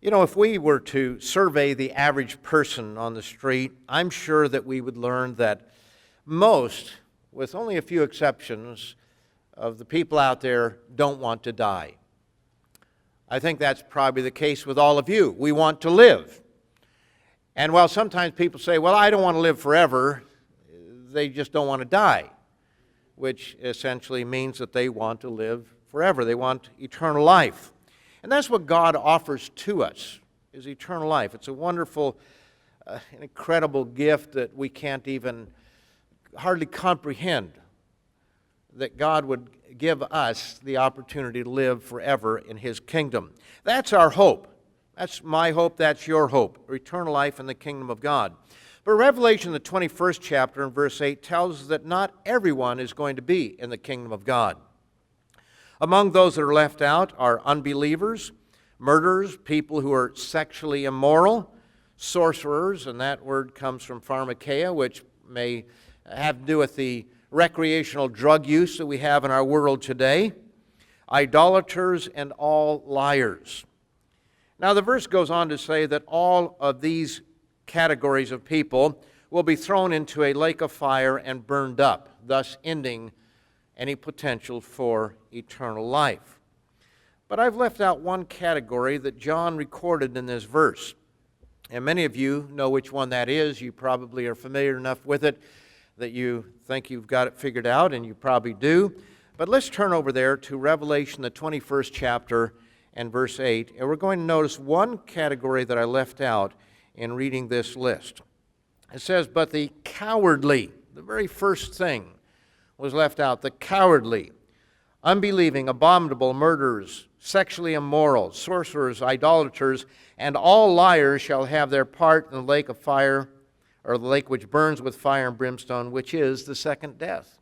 You know, if we were to survey the average person on the street, I'm sure that we would learn that most, with only a few exceptions, of the people out there don't want to die. I think that's probably the case with all of you. We want to live. And while sometimes people say, well, I don't want to live forever, they just don't want to die, which essentially means that they want to live forever. They want eternal life. And that's what God offers to us, is eternal life. It's a wonderful, incredible gift that we can't even hardly comprehend, that God would give us the opportunity to live forever in His kingdom. That's our hope. That's my hope, that's your hope, eternal life in the kingdom of God. But Revelation, the 21st chapter, and verse 8, tells us that not everyone is going to be in the kingdom of God. Among those that are left out are unbelievers, murderers, people who are sexually immoral, sorcerers, and that word comes from pharmakeia, which may have to do with the recreational drug use that we have in our world today, idolaters, and all liars. Now the verse goes on to say that all of these categories of people will be thrown into a lake of fire and burned up, thus ending any potential for eternal life. But I've left out one category that John recorded in this verse. And many of you know which one that is. You probably are familiar enough with it that you think you've got it figured out, and you probably do. But let's turn over there to Revelation, the 21st chapter, and verse 8. And we're going to notice one category that I left out in reading this list. It says, but the cowardly, the very first thing was left out, the cowardly, unbelieving, abominable, murderers, sexually immoral, sorcerers, idolaters, and all liars shall have their part in the lake of fire, or the lake which burns with fire and brimstone, which is the second death.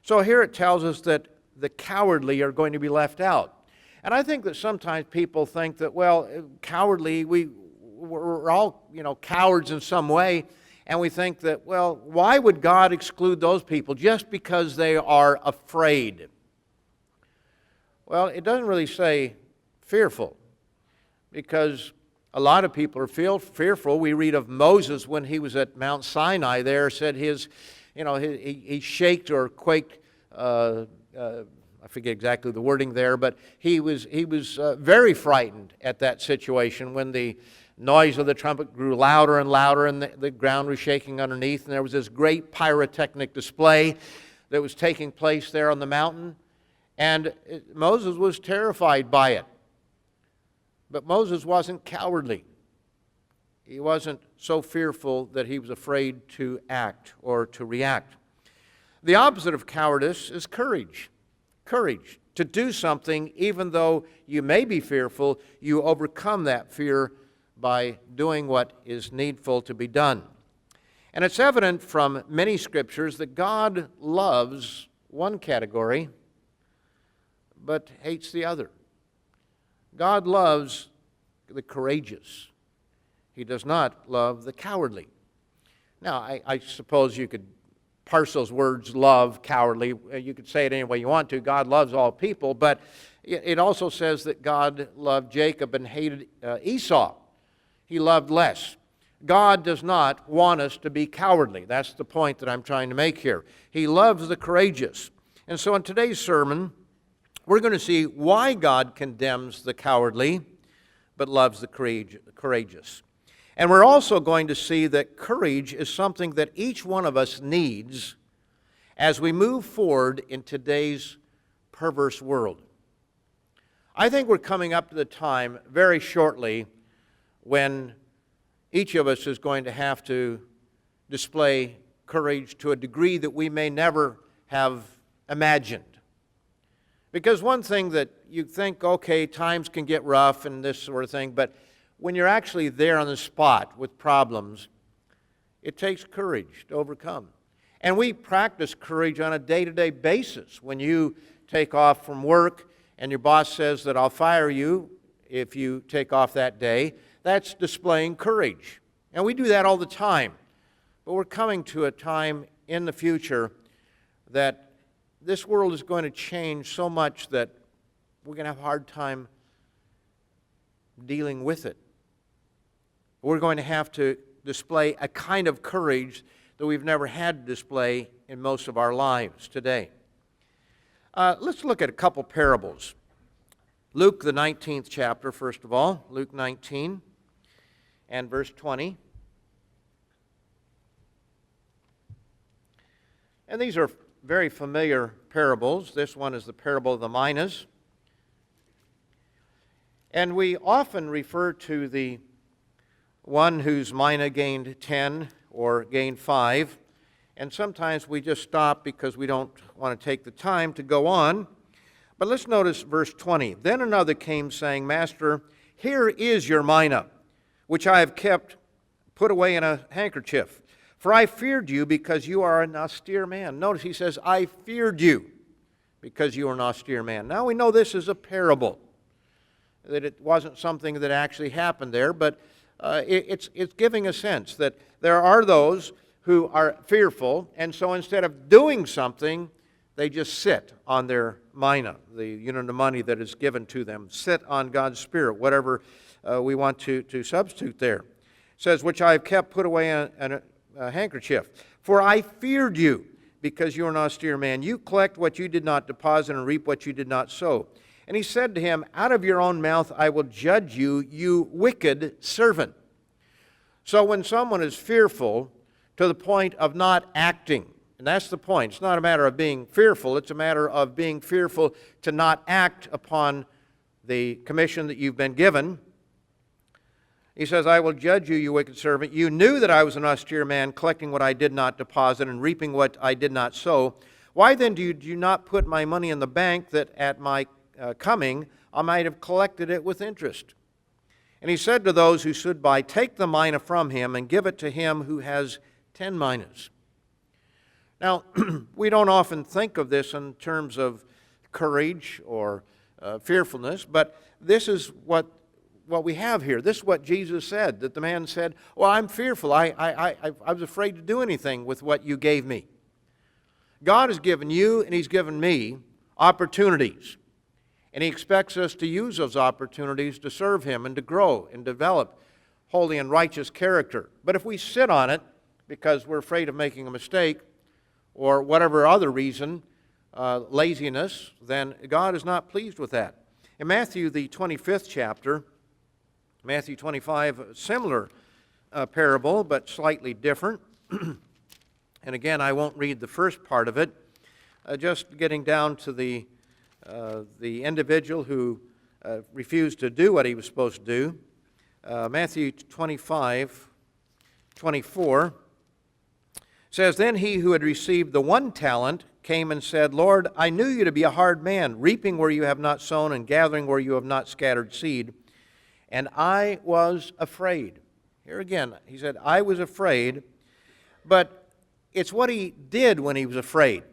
So here it tells us that the cowardly are going to be left out. And I think that sometimes people think that, well, cowardly, we're all, cowards in some way. And we think that, well, why would God exclude those people just because they are afraid? Well, it doesn't really say fearful, because a lot of people are fearful. We read of Moses when he was at Mount Sinai there, said he shaked or quaked, I forget exactly the wording there, but he was very frightened at that situation when the noise of the trumpet grew louder and louder, and the ground was shaking underneath, and there was this great pyrotechnic display that was taking place there on the mountain, and Moses was terrified by it. But Moses wasn't cowardly. He wasn't so fearful that he was afraid to act or to react. The opposite of cowardice is courage. Courage to do something, even though you may be fearful, you overcome that fear by doing what is needful to be done. And it's evident from many scriptures that God loves one category, but hates the other. God loves the courageous. He does not love the cowardly. Now, I suppose you could parse those words, love, cowardly. You could say it any way you want to. God loves all people, but it also says that God loved Jacob and hated Esau. He loved less. God does not want us to be cowardly. That's the point that I'm trying to make here. He loves the courageous. And so in today's sermon, we're going to see why God condemns the cowardly but loves the courageous. And we're also going to see that courage is something that each one of us needs as we move forward in today's perverse world. I think we're coming up to the time very shortly when each of us is going to have to display courage to a degree that we may never have imagined. Because one thing that you think, okay, times can get rough and this sort of thing, but when you're actually there on the spot with problems, it takes courage to overcome. And we practice courage on a day-to-day basis. When you take off from work and your boss says that I'll fire you if you take off that day, that's displaying courage. And we do that all the time. But we're coming to a time in the future that this world is going to change so much that we're going to have a hard time dealing with it. We're going to have to display a kind of courage that we've never had to display in most of our lives today. Let's look at a couple parables. Luke, the 19th chapter, first of all. Luke 19 and verse 20. And these are very familiar parables. This one is the parable of the minas. And we often refer to the one whose mina gained 10 or gained 5. And sometimes we just stop because we don't want to take the time to go on. But let's notice verse 20. Then another came saying, Master, here is your mina, which I have kept put away in a handkerchief. For I feared you because you are an austere man. Notice he says, I feared you because you are an austere man. Now we know this is a parable, that it wasn't something that actually happened there, but it's giving a sense that there are those who are fearful, and so instead of doing something, they just sit on their mina, the unit of money that is given to them, sit on God's Spirit, whatever we want to substitute there. It says, which I have kept put away in a handkerchief. For I feared you, because you are an austere man. You collect what you did not deposit and reap what you did not sow. And he said to him, out of your own mouth I will judge you, you wicked servant. So when someone is fearful to the point of not acting, and that's the point. It's not a matter of being fearful. It's a matter of being fearful to not act upon the commission that you've been given. He says, I will judge you, you wicked servant. You knew that I was an austere man, collecting what I did not deposit and reaping what I did not sow. Why then do you not put my money in the bank, that at my coming I might have collected it with interest? And he said to those who stood by, take the mina from him and give it to him who has 10 minas. Now, we don't often think of this in terms of courage or fearfulness, but this is what we have here. This is what Jesus said, that the man said, well, I'm fearful. I was afraid to do anything with what you gave me. God has given you and He's given me opportunities. And He expects us to use those opportunities to serve Him and to grow and develop holy and righteous character. But if we sit on it because we're afraid of making a mistake or whatever other reason, laziness, then God is not pleased with that. In Matthew, the 25th chapter, Matthew 25, a similar parable, but slightly different. And again, I won't read the first part of it, just getting down to the individual who refused to do what he was supposed to do. Matthew 25, 24 says, Then he who had received the 1 talent came and said, Lord, I knew you to be a hard man, reaping where you have not sown and gathering where you have not scattered seed. And I was afraid. Here again, he said, I was afraid. But it's what he did when he was afraid.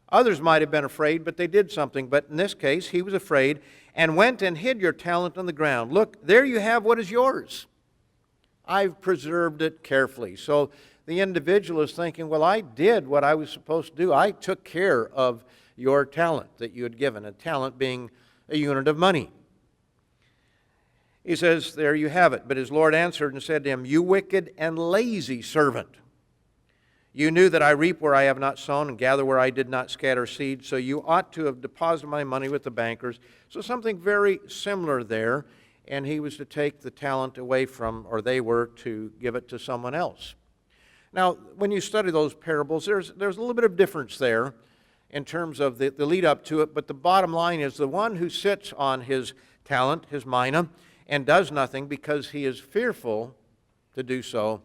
Others might have been afraid, but they did something. But in this case, he was afraid and went and hid your talent on the ground. Look, there you have what is yours. I've preserved it carefully. So the individual is thinking, well, I did what I was supposed to do. I took care of your talent that you had given, a talent being a unit of money. He says, there you have it. But his Lord answered and said to him, You wicked and lazy servant. You knew that I reap where I have not sown and gather where I did not scatter seed, so you ought to have deposited my money with the bankers. So something very similar there, and he was to take the talent away from, or they were to give it to someone else. Now, when you study those parables, there's a little bit of difference there in terms of the lead up to it, but the bottom line is the one who sits on his talent, his mina, and does nothing because he is fearful to do so,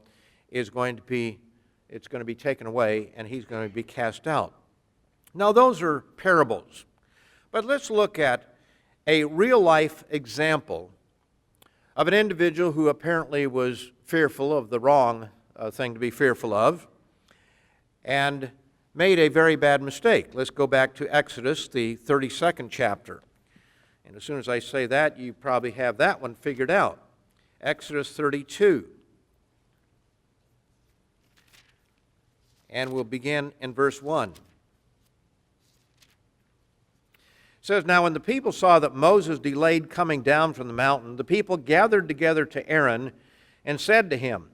it's going to be taken away and he's going to be cast out. Now those are parables, but let's look at a real life example of an individual who apparently was fearful of the wrong thing to be fearful of and made a very bad mistake. Let's go back to Exodus, the 32nd chapter. And as soon as I say that, you probably have that one figured out. Exodus 32. And we'll begin in verse 1. It says, "Now when the people saw that Moses delayed coming down from the mountain, the people gathered together to Aaron and said to him,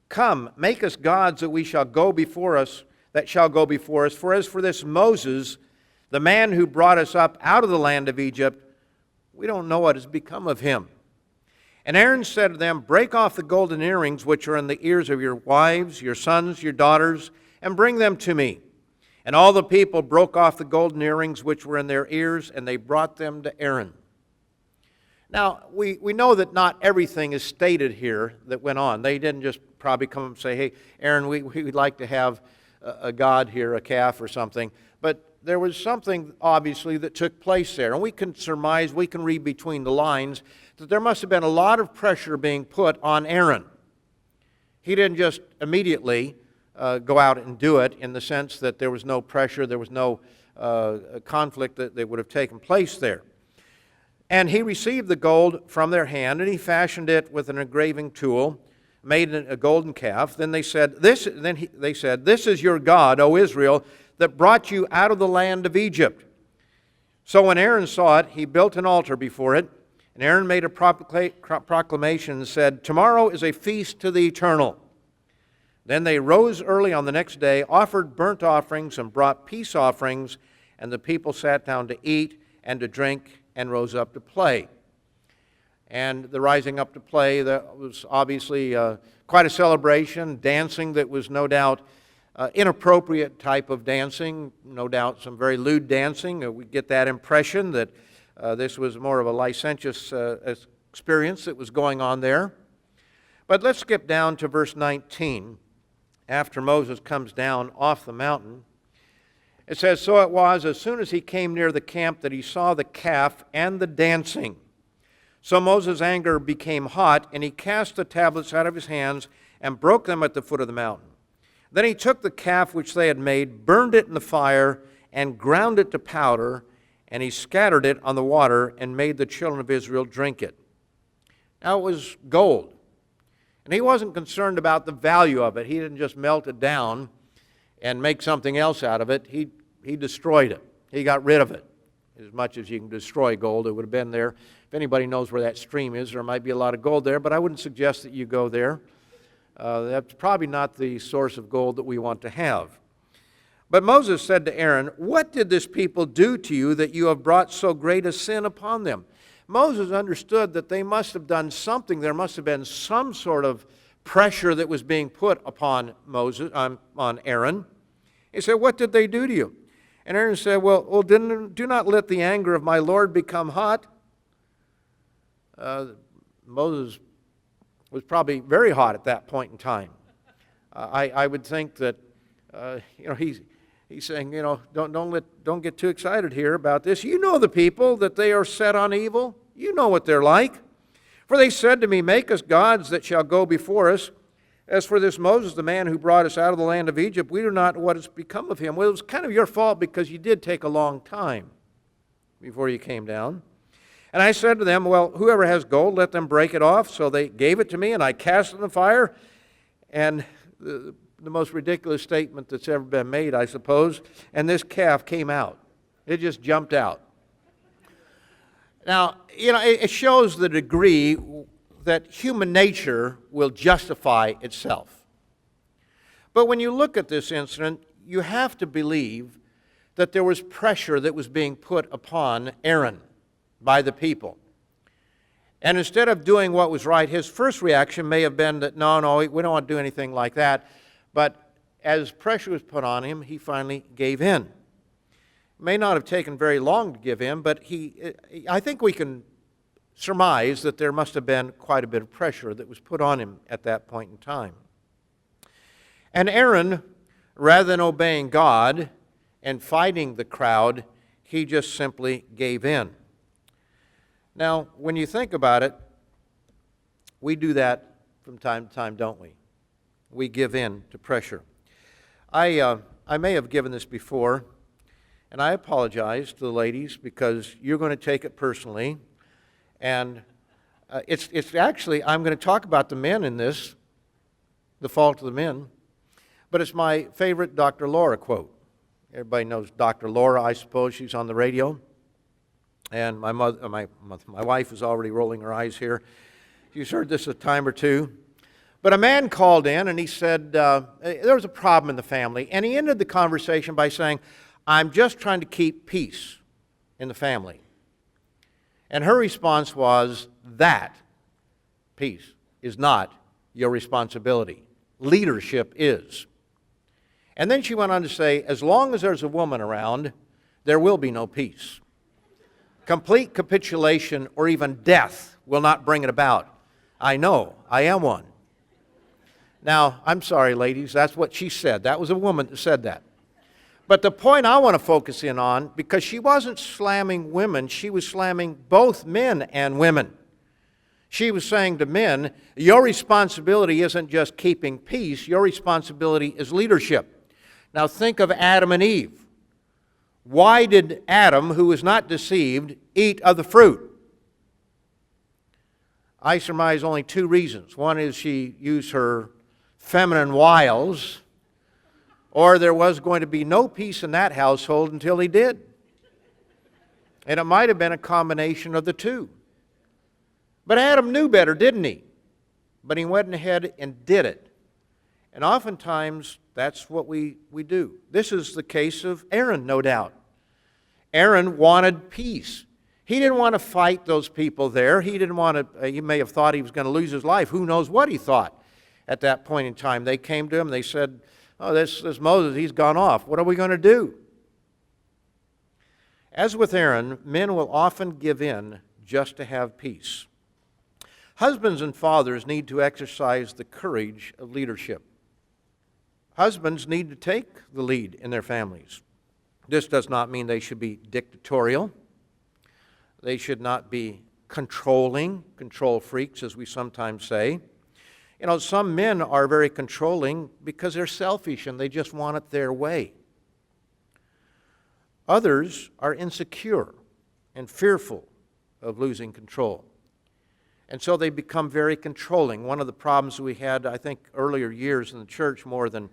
'Come, make us gods that we shall go before us, that shall go before us. For as for this Moses, the man who brought us up out of the land of Egypt, we don't know what has become of him.' And Aaron said to them, 'Break off the golden earrings which are in the ears of your wives, your sons, your daughters, and bring them to me.' And all the people broke off the golden earrings which were in their ears, and they brought them to Aaron." Now, we know that not everything is stated here that went on. They didn't just probably come and say, "Hey, Aaron, we'd like to have a god here, a calf or something." But there was something, obviously, that took place there. And we can surmise, we can read between the lines, that there must have been a lot of pressure being put on Aaron. He didn't just immediately go out and do it, in the sense that there was no pressure, there was no conflict that would have taken place there. And he received the gold from their hand, and he fashioned it with an engraving tool, made a golden calf. Then they said, "This is your God, O Israel, that brought you out of the land of Egypt." So when Aaron saw it, he built an altar before it, and Aaron made a proclamation and said, "Tomorrow is a feast to the Eternal." Then they rose early on the next day, offered burnt offerings, and brought peace offerings, and the people sat down to eat and to drink and rose up to play. And the rising up to play, that was obviously quite a celebration, dancing that was no doubt inappropriate type of dancing, no doubt some very lewd dancing. We get that impression that this was more of a licentious experience that was going on there. But let's skip down to verse 19. After Moses comes down off the mountain, it says, "So it was, as soon as he came near the camp, that he saw the calf and the dancing. So Moses' anger became hot, and he cast the tablets out of his hands and broke them at the foot of the mountain. Then he took the calf which they had made, burned it in the fire, and ground it to powder, and he scattered it on the water and made the children of Israel drink it." Now it was gold. And he wasn't concerned about the value of it. He didn't just melt it down and make something else out of it. He destroyed it. He got rid of it. As much as you can destroy gold, it would have been there. If anybody knows where that stream is, there might be a lot of gold there, but I wouldn't suggest that you go there. That's probably not the source of gold that we want to have. But Moses said to Aaron, "What did this people do to you that you have brought so great a sin upon them?" Moses understood that they must have done something. There must have been some sort of pressure that was being put upon on Aaron. He said, "What did they do to you?" And Aaron said, well, do not let the anger of my Lord become hot. Moses was probably very hot at that point in time. I would think that he's saying, don't get too excited here about this. You know the people, that they are set on evil. You know what they're like. "For they said to me, 'Make us gods that shall go before us. As for this Moses, the man who brought us out of the land of Egypt, we do not know what has become of him.'" Well, it was kind of your fault, because you did take a long time before you came down. "And I said to them, well, whoever has gold, let them break it off. So they gave it to me, and I cast it in the fire." And the most ridiculous statement that's ever been made, I suppose, and this calf came out. It just jumped out. Now, it shows the degree that human nature will justify itself. But when you look at this incident, you have to believe that there was pressure that was being put upon Aaron by the people. And instead of doing what was right, his first reaction may have been that, no, we don't want to do anything like that. But as pressure was put on him, he finally gave in. It may not have taken very long to give in, but I think we can surmise that there must have been quite a bit of pressure that was put on him at that point in time. And Aaron, rather than obeying God and fighting the crowd, he just simply gave in. Now, when you think about it, we do that from time to time, don't we? We give in to pressure. I may have given this before, and I apologize to the ladies, because you're going to take it personally. And it's actually, I'm going to talk about the men in this, the fault of the men, but it's my favorite Dr. Laura quote. Everybody knows Dr. Laura, I suppose. She's on the radio. And my wife is already rolling her eyes here. She's heard this a time or two. But a man called in and he said there was a problem in the family. And he ended the conversation by saying, I'm just trying to keep peace in the family. And her response was, that peace is not your responsibility. Leadership is. And then she went on to say, as long as there's a woman around, there will be no peace. Complete capitulation or even death will not bring it about. I know, I am one. Now, I'm sorry, ladies, that's what she said. That was a woman that said that. But the point I want to focus in on, because she wasn't slamming women, she was slamming both men and women. She was saying to men, your responsibility isn't just keeping peace, your responsibility is leadership. Now think of Adam and Eve. Why did Adam, who was not deceived, eat of the fruit? I surmise only two reasons. One is she used her feminine wiles, or there was going to be no peace in that household until he did. And it might have been a combination of the two. But Adam knew better, didn't he? But he went ahead and did it. And oftentimes, that's what we do. This is the case of Aaron, no doubt. Aaron wanted peace. He didn't want to fight those people there. He didn't want to, he may have thought he was going to lose his life. Who knows what he thought at that point in time. They came to him, they said, oh, this Moses, he's gone off. What are we going to do? As with Aaron, men will often give in just to have peace. Husbands and fathers need to exercise the courage of leadership. Husbands need to take the lead in their families. This does not mean they should be dictatorial. They should not be controlling, control freaks, as we sometimes say. You know, some men are very controlling because they're selfish and they just want it their way. Others are insecure and fearful of losing control. And so they become very controlling. One of the problems we had, I think, earlier years in the church, more than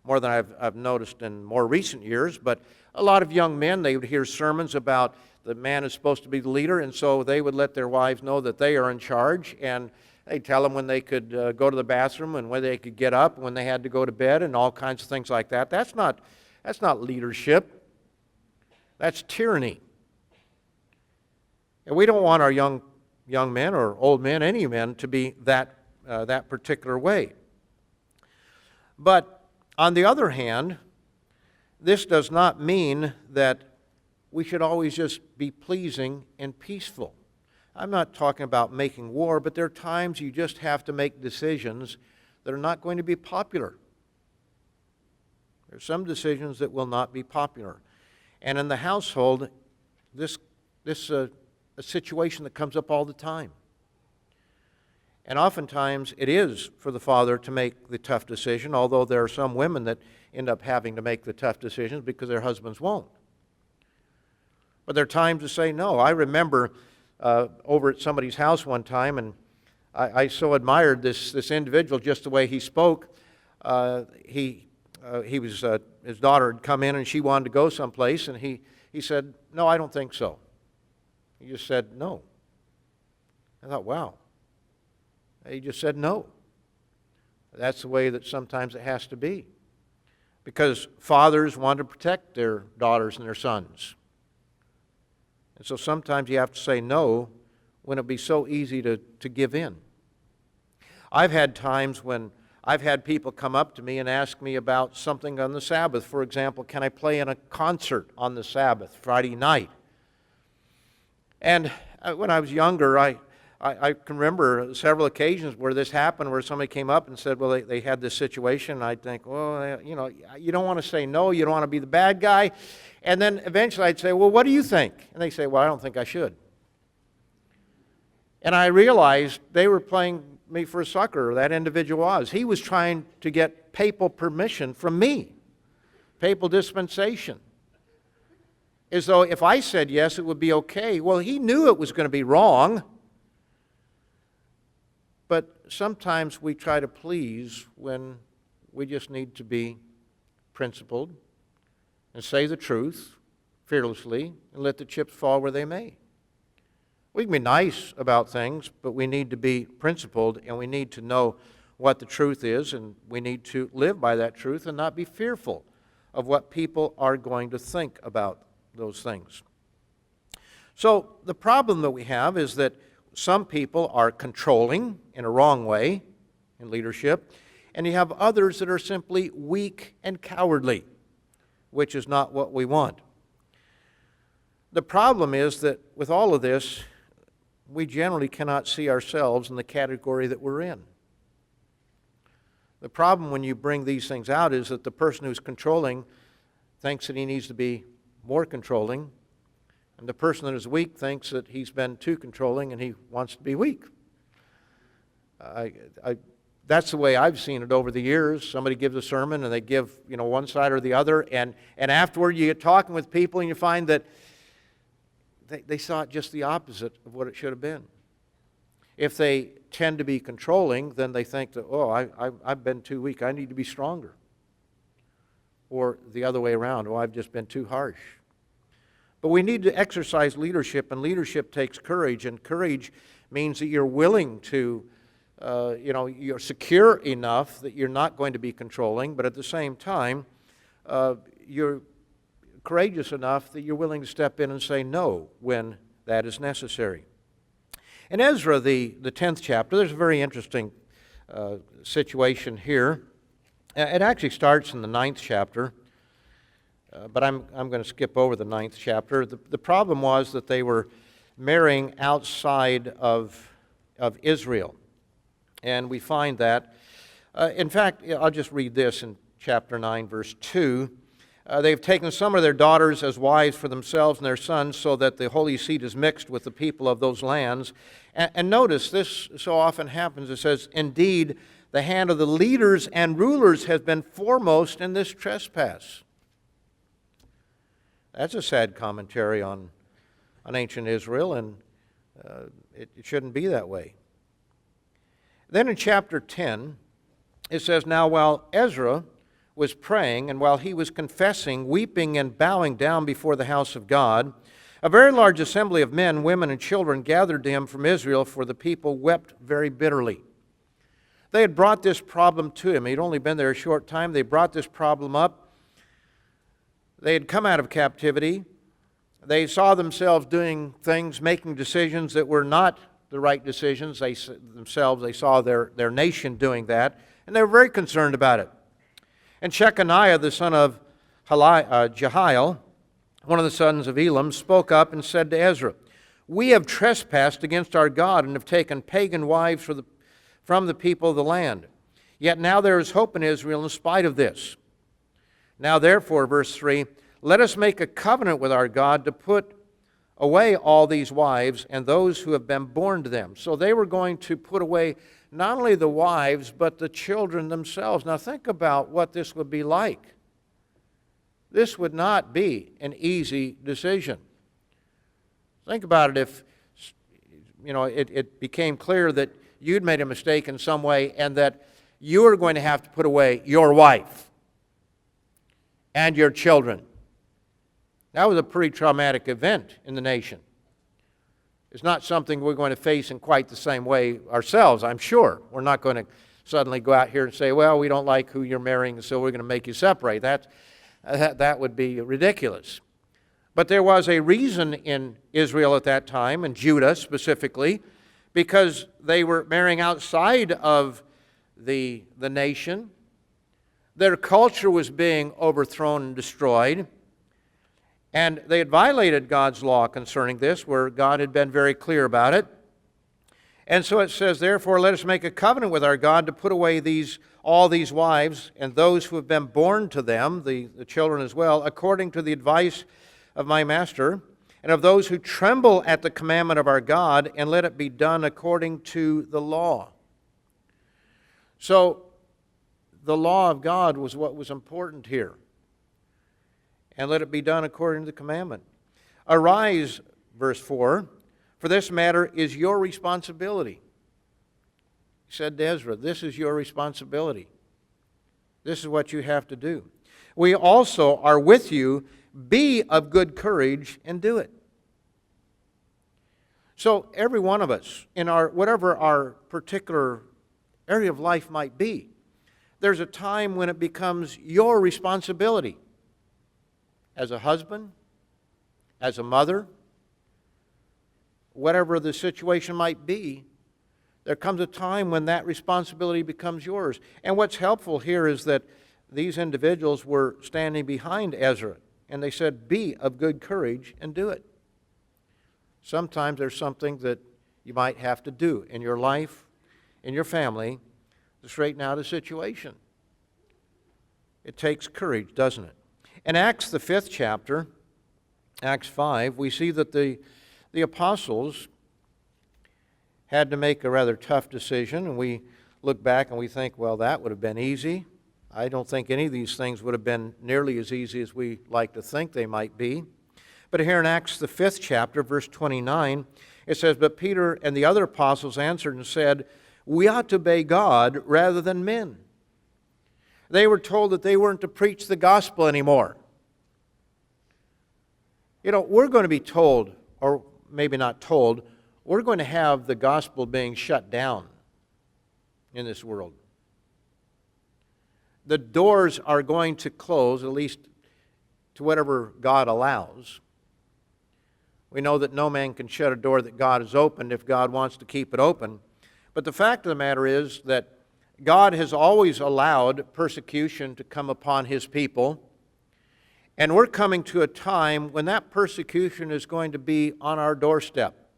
I've noticed in more recent years, but a lot of young men, they would hear sermons about the man is supposed to be the leader, and so they would let their wives know that they are in charge, and they'd tell them when they could go to the bathroom and when they could get up, when they had to go to bed, and all kinds of things like that. That's not leadership. That's tyranny. And we don't want our young men or old men, any men, to be that particular way. But on the other hand, this does not mean that we should always just be pleasing and peaceful. I'm not talking about making war, but there are times you just have to make decisions that are not going to be popular. There are some decisions that will not be popular. And in the household, this a situation that comes up all the time. And oftentimes it is for the father to make the tough decision, although there are some women that end up having to make the tough decisions because their husbands won't. But there are times to say no. I remember over at somebody's house one time, and I so admired this individual, just the way he spoke. His daughter had come in and she wanted to go someplace, and he said, no, I don't think so. He just said no. I thought, wow. He just said no. That's the way that sometimes it has to be. Because fathers want to protect their daughters and their sons. And so sometimes you have to say no when it would be so easy to give in. I've had times when I've had people come up to me and ask me about something on the Sabbath. For example, can I play in a concert on the Sabbath, Friday night? And when I was younger, I can remember several occasions where this happened, where somebody came up and said, well, they had this situation, and I'd think, well, you know, you don't want to say no, you don't want to be the bad guy. And then eventually I'd say, well, what do you think? And they say, well, I don't think I should. And I realized they were playing me for a sucker, that individual was. He was trying to get papal permission from me, papal dispensation. As though if I said yes, it would be okay. Well, he knew it was going to be wrong. But sometimes we try to please when we just need to be principled and say the truth fearlessly and let the chips fall where they may. We can be nice about things, but we need to be principled, and we need to know what the truth is, and we need to live by that truth and not be fearful of what people are going to think about those things. So the problem that we have is that some people are controlling in a wrong way in leadership, and you have others that are simply weak and cowardly, which is not what we want. The problem is that with all of this, we generally cannot see ourselves in the category that we're in. The problem when you bring these things out is that the person who's controlling thinks that he needs to be more controlling, and the person that is weak thinks that he's been too controlling and he wants to be weak. That's the way I've seen it over the years. Somebody gives a sermon and they give one side or the other, and afterward you get talking with people and you find that they saw it just the opposite of what it should have been. If they tend to be controlling, then they think that, I've been too weak, I need to be stronger. Or the other way around, I've just been too harsh. But we need to exercise leadership, and leadership takes courage, and courage means that you're willing to, you're secure enough that you're not going to be controlling, but at the same time, you're courageous enough that you're willing to step in and say no when that is necessary. In Ezra, the 10th chapter, there's a very interesting situation here. It actually starts in the 9th chapter, but I'm going to skip over the 9th chapter. The problem was that they were marrying outside of Israel, and we find that. In fact, I'll just read this in chapter 9, verse 2. They've taken some of their daughters as wives for themselves and their sons, so that the holy seed is mixed with the people of those lands. And notice, this so often happens. It says, indeed, the hand of the leaders and rulers has been foremost in this trespass. That's a sad commentary on ancient Israel, and it shouldn't be that way. Then in chapter 10, it says, now while Ezra was praying, and while he was confessing, weeping, and bowing down before the house of God, a very large assembly of men, women, and children gathered to him from Israel, for the people wept very bitterly. They had brought this problem to him. He'd only been there a short time. They brought this problem up. They had come out of captivity. They saw themselves doing things, making decisions that were not the right decisions. They saw their nation doing that, and they were very concerned about it. And Shechaniah, the son of Jehiel, one of the sons of Elam, spoke up and said to Ezra, we have trespassed against our God and have taken pagan wives from the people of the land. Yet now there is hope in Israel in spite of this. Now therefore, verse 3, let us make a covenant with our God to put away all these wives and those who have been born to them. So they were going to put away not only the wives, but the children themselves. Now think about what this would be like. This would not be an easy decision. Think about it if, it became clear that you'd made a mistake in some way and that you were going to have to put away your wife and your children. That was a pretty traumatic event in the nation. It's not something we're going to face in quite the same way ourselves, I'm sure. We're not going to suddenly go out here and say, well, we don't like who you're marrying, so we're going to make you separate. That would be ridiculous. But there was a reason in Israel at that time, and Judah specifically, because they were marrying outside of the nation. Their culture was being overthrown and destroyed. And they had violated God's law concerning this, where God had been very clear about it. And so it says, therefore, let us make a covenant with our God to put away all these wives and those who have been born to them, the children as well, according to the advice of my master, and of those who tremble at the commandment of our God, and let it be done according to the law. So, the law of God was what was important here. And let it be done according to the commandment. Arise, verse 4, for this matter is your responsibility. He said to Ezra, this is your responsibility. This is what you have to do. We also are with you. Be of good courage and do it. So every one of us, in whatever our particular area of life might be, there's a time when it becomes your responsibility as a husband, as a mother, whatever the situation might be. There comes a time when that responsibility becomes yours. And what's helpful here is that these individuals were standing behind Ezra, and they said, "Be of good courage and do it." Sometimes there's something that you might have to do in your life, in your family, to straighten out a situation. It takes courage, doesn't it? In Acts, the 5th chapter, Acts 5, we see that the apostles had to make a rather tough decision, and we look back and we think, well, that would have been easy. I don't think any of these things would have been nearly as easy as we like to think they might be. But here in Acts, the 5th chapter, verse 29, it says, "But Peter and the other apostles answered and said, 'We ought to obey God rather than men.'" They were told that they weren't to preach the gospel anymore. You know, we're going to be told, or maybe not told, we're going to have the gospel being shut down in this world. The doors are going to close, at least to whatever God allows. We know that no man can shut a door that God has opened if God wants to keep it open. But the fact of the matter is that God has always allowed persecution to come upon His people. And we're coming to a time when that persecution is going to be on our doorstep.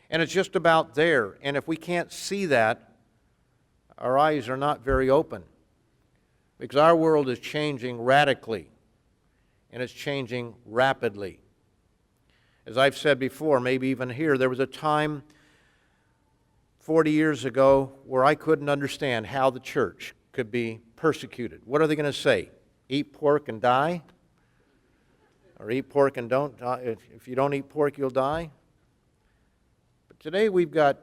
And it's just about there. And if we can't see that, our eyes are not very open. Because our world is changing radically. And it's changing rapidly. As I've said before, maybe even here, there was a time 40 years ago where I couldn't understand how the church could be persecuted. What are they going to say? Eat pork and die? Or eat pork and don't die? If you don't eat pork, you'll die? But today we've got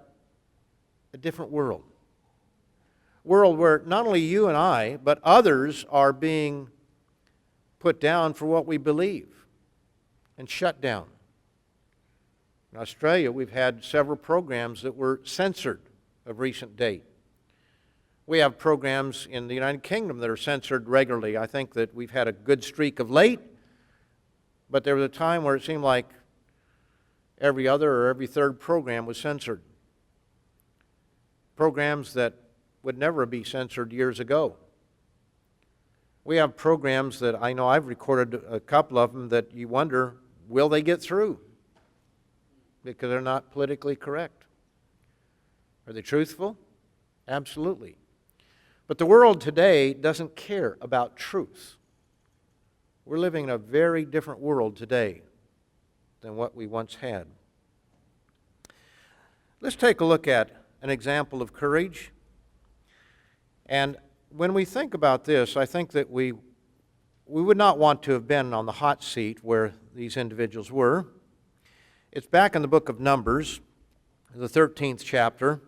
a different world. World where not only you and I, but others are being put down for what we believe and shut down. In Australia, we've had several programs that were censored of recent date. We have programs in the United Kingdom that are censored regularly. I think that we've had a good streak of late, but there was a time where it seemed like every other or every third program was censored. Programs that would never be censored years ago. We have programs that I know I've recorded a couple of them that you wonder, will they get through? Because they're not politically correct. Are they truthful? Absolutely. But the world today doesn't care about truth. We're living in a very different world today than what we once had. Let's take a look at an example of courage. And when we think about this, I think that we would not want to have been on the hot seat where these individuals were. It's back in the book of Numbers, the 13th chapter,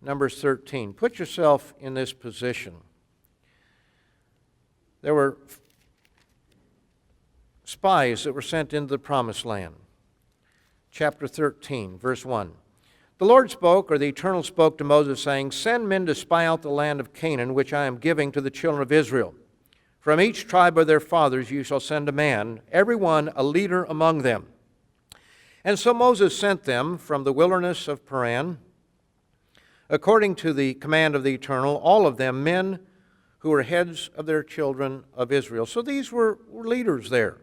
Numbers 13. Put yourself in this position. There were spies that were sent into the promised land. Chapter 13, verse 1. The Lord spoke, or the Eternal spoke to Moses, saying, "Send men to spy out the land of Canaan, which I am giving to the children of Israel. From each tribe of their fathers you shall send a man, every one a leader among them." And so Moses sent them from the wilderness of Paran, according to the command of the Eternal, all of them men who were heads of their children of Israel. So these were leaders there.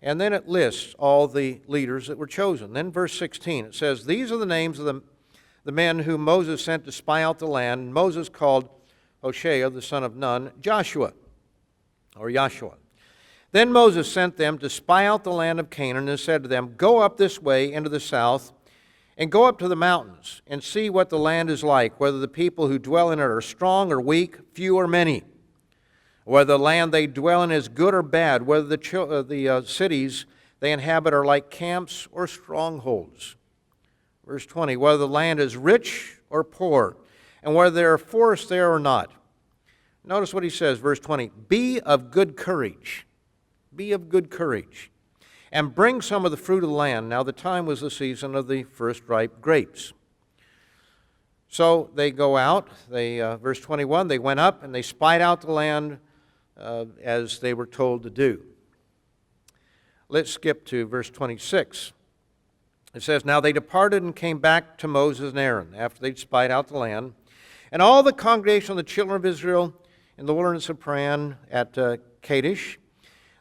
And then it lists all the leaders that were chosen. Then verse 16, it says, "These are the names of the men whom Moses sent to spy out the land. And Moses called Hoshea, the son of Nun, Joshua." Then Moses sent them to spy out the land of Canaan and said to them, "Go up this way into the south, and go up to the mountains, and see what the land is like, whether the people who dwell in it are strong or weak, few or many, whether the land they dwell in is good or bad, whether the cities they inhabit are like camps or strongholds." Verse 20, "Whether the land is rich or poor, and whether there are forests there or not." Notice what he says, verse 20, "Be of good courage." Be of good courage. and bring some of the fruit of the land. Now the time was the season of the first ripe grapes. So they go out, verse 21, they went up and they spied out the land as they were told to do. Let's skip to verse 26. It says, Now they departed and came back to Moses and Aaron after they'd spied out the land. And all the congregation of the children of Israel in the wilderness of Paran at Kadesh,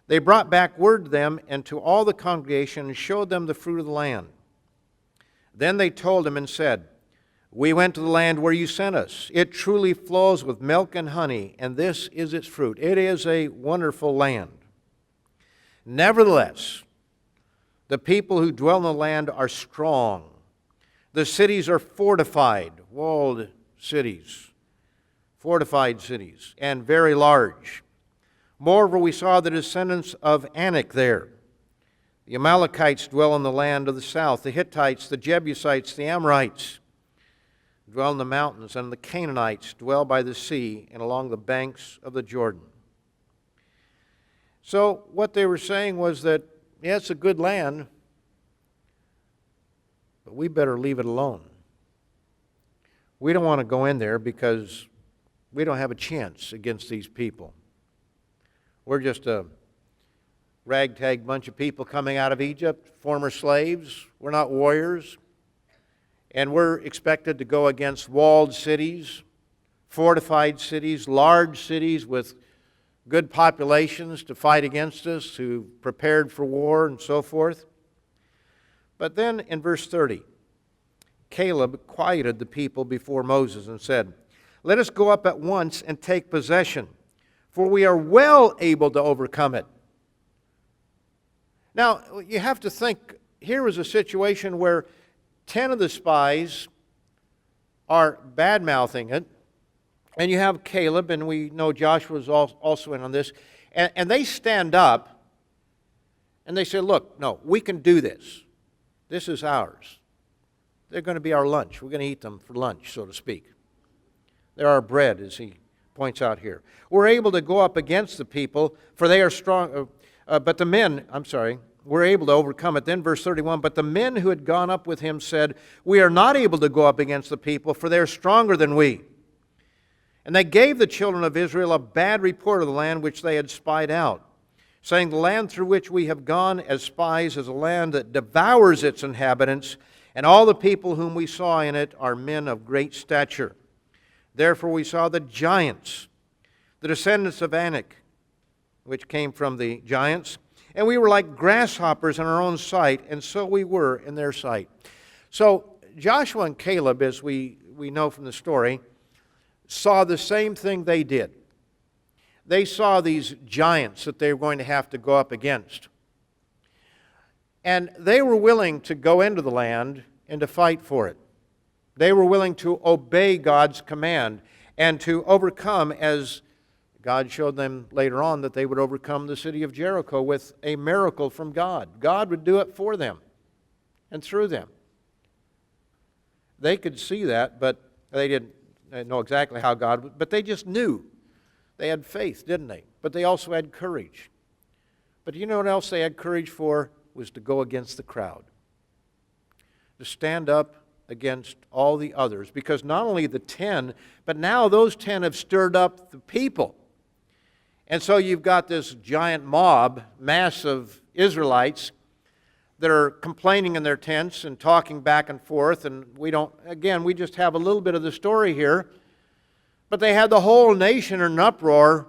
they brought back word to them and to all the congregation and showed them the fruit of the land. Then they told them and said, We went to the land where you sent us. It truly flows with milk and honey, and this is its fruit. It is a wonderful land. Nevertheless, the people who dwell in the land are strong. The cities are fortified, walled cities, fortified cities, and very large. Moreover, we saw the descendants of Anak there. The Amalekites dwell in the land of the south. The Hittites, the Jebusites, the Amorites dwell in the mountains, and the Canaanites dwell by the sea and along the banks of the Jordan. So what they were saying was that, yeah, it's a good land, but we better leave it alone. We don't want to go in there because we don't have a chance against these people. We're just a ragtag bunch of people coming out of Egypt, former slaves. We're not warriors. And we're expected to go against walled cities, fortified cities, large cities with good populations to fight against us, who prepared for war and so forth. But then in verse 30, Caleb quieted the people before Moses and said, Let us go up at once and take possession, for we are well able to overcome it. Now, you have to think, here is a situation where 10 of the spies are bad-mouthing it, and you have Caleb, and we know Joshua is also in on this, and they stand up, and they say, Look, no, we can do this. This is ours. They're going to be our lunch. We're going to eat them for lunch, so to speak. They're our bread, as he points out here. We're able to go up against the people, for they are strong. But the men, we're able to overcome it. Then verse 31, But the men who had gone up with him said, We are not able to go up against the people, for they are stronger than we. And they gave the children of Israel a bad report of the land which they had spied out, saying, The land through which we have gone as spies is a land that devours its inhabitants, and all the people whom we saw in it are men of great stature. Therefore we saw the giants, the descendants of Anak, which came from the giants, and we were like grasshoppers in our own sight, and so we were in their sight. So Joshua and Caleb, as we know from the story, saw the same thing they did. They saw these giants that they were going to have to go up against. And they were willing to go into the land and to fight for it. They were willing to obey God's command and to overcome, as God showed them later on, that they would overcome the city of Jericho with a miracle from God. God would do it for them and through them. They could see that, but they didn't know exactly how God would, but they just knew. They had faith, didn't they? But they also had courage. But you know what else they had courage for? Was to go against the crowd. To stand up against all the others. Because not only the 10, but now those 10 have stirred up the people. And so you've got this giant mob, mass of Israelites that are complaining in their tents and talking back and forth. And we just have a little bit of the story here. But they had the whole nation in an uproar,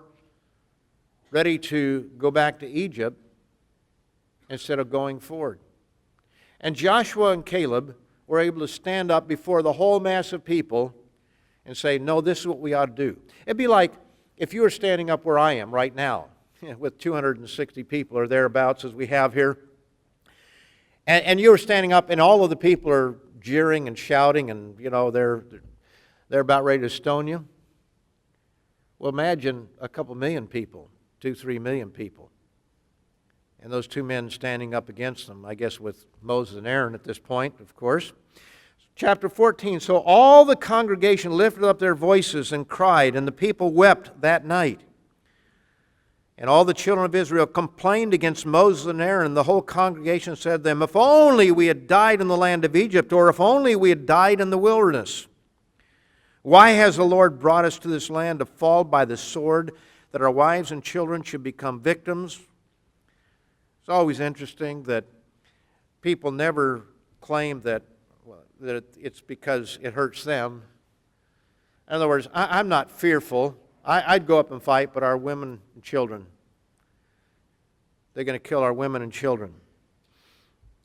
ready to go back to Egypt instead of going forward. And Joshua and Caleb were able to stand up before the whole mass of people and say, no, this is what we ought to do. It'd be like if you were standing up where I am right now, with 260 people or thereabouts as we have here, and you were standing up and all of the people are jeering and shouting and, they're about ready to stone you. Well, imagine a couple million people, 2-3 million people. And those two men standing up against them, I guess with Moses and Aaron at this point, of course. Chapter 14, So all the congregation lifted up their voices and cried, and the people wept that night. And all the children of Israel complained against Moses and Aaron, and the whole congregation said to them, if only we had died in the land of Egypt, or if only we had died in the wilderness. Why has the Lord brought us to this land to fall by the sword, that our wives and children should become victims? It's always interesting that people never claim that it's because it hurts them. In other words, I'm not fearful. I'd go up and fight, but our women and children, they're going to kill our women and children.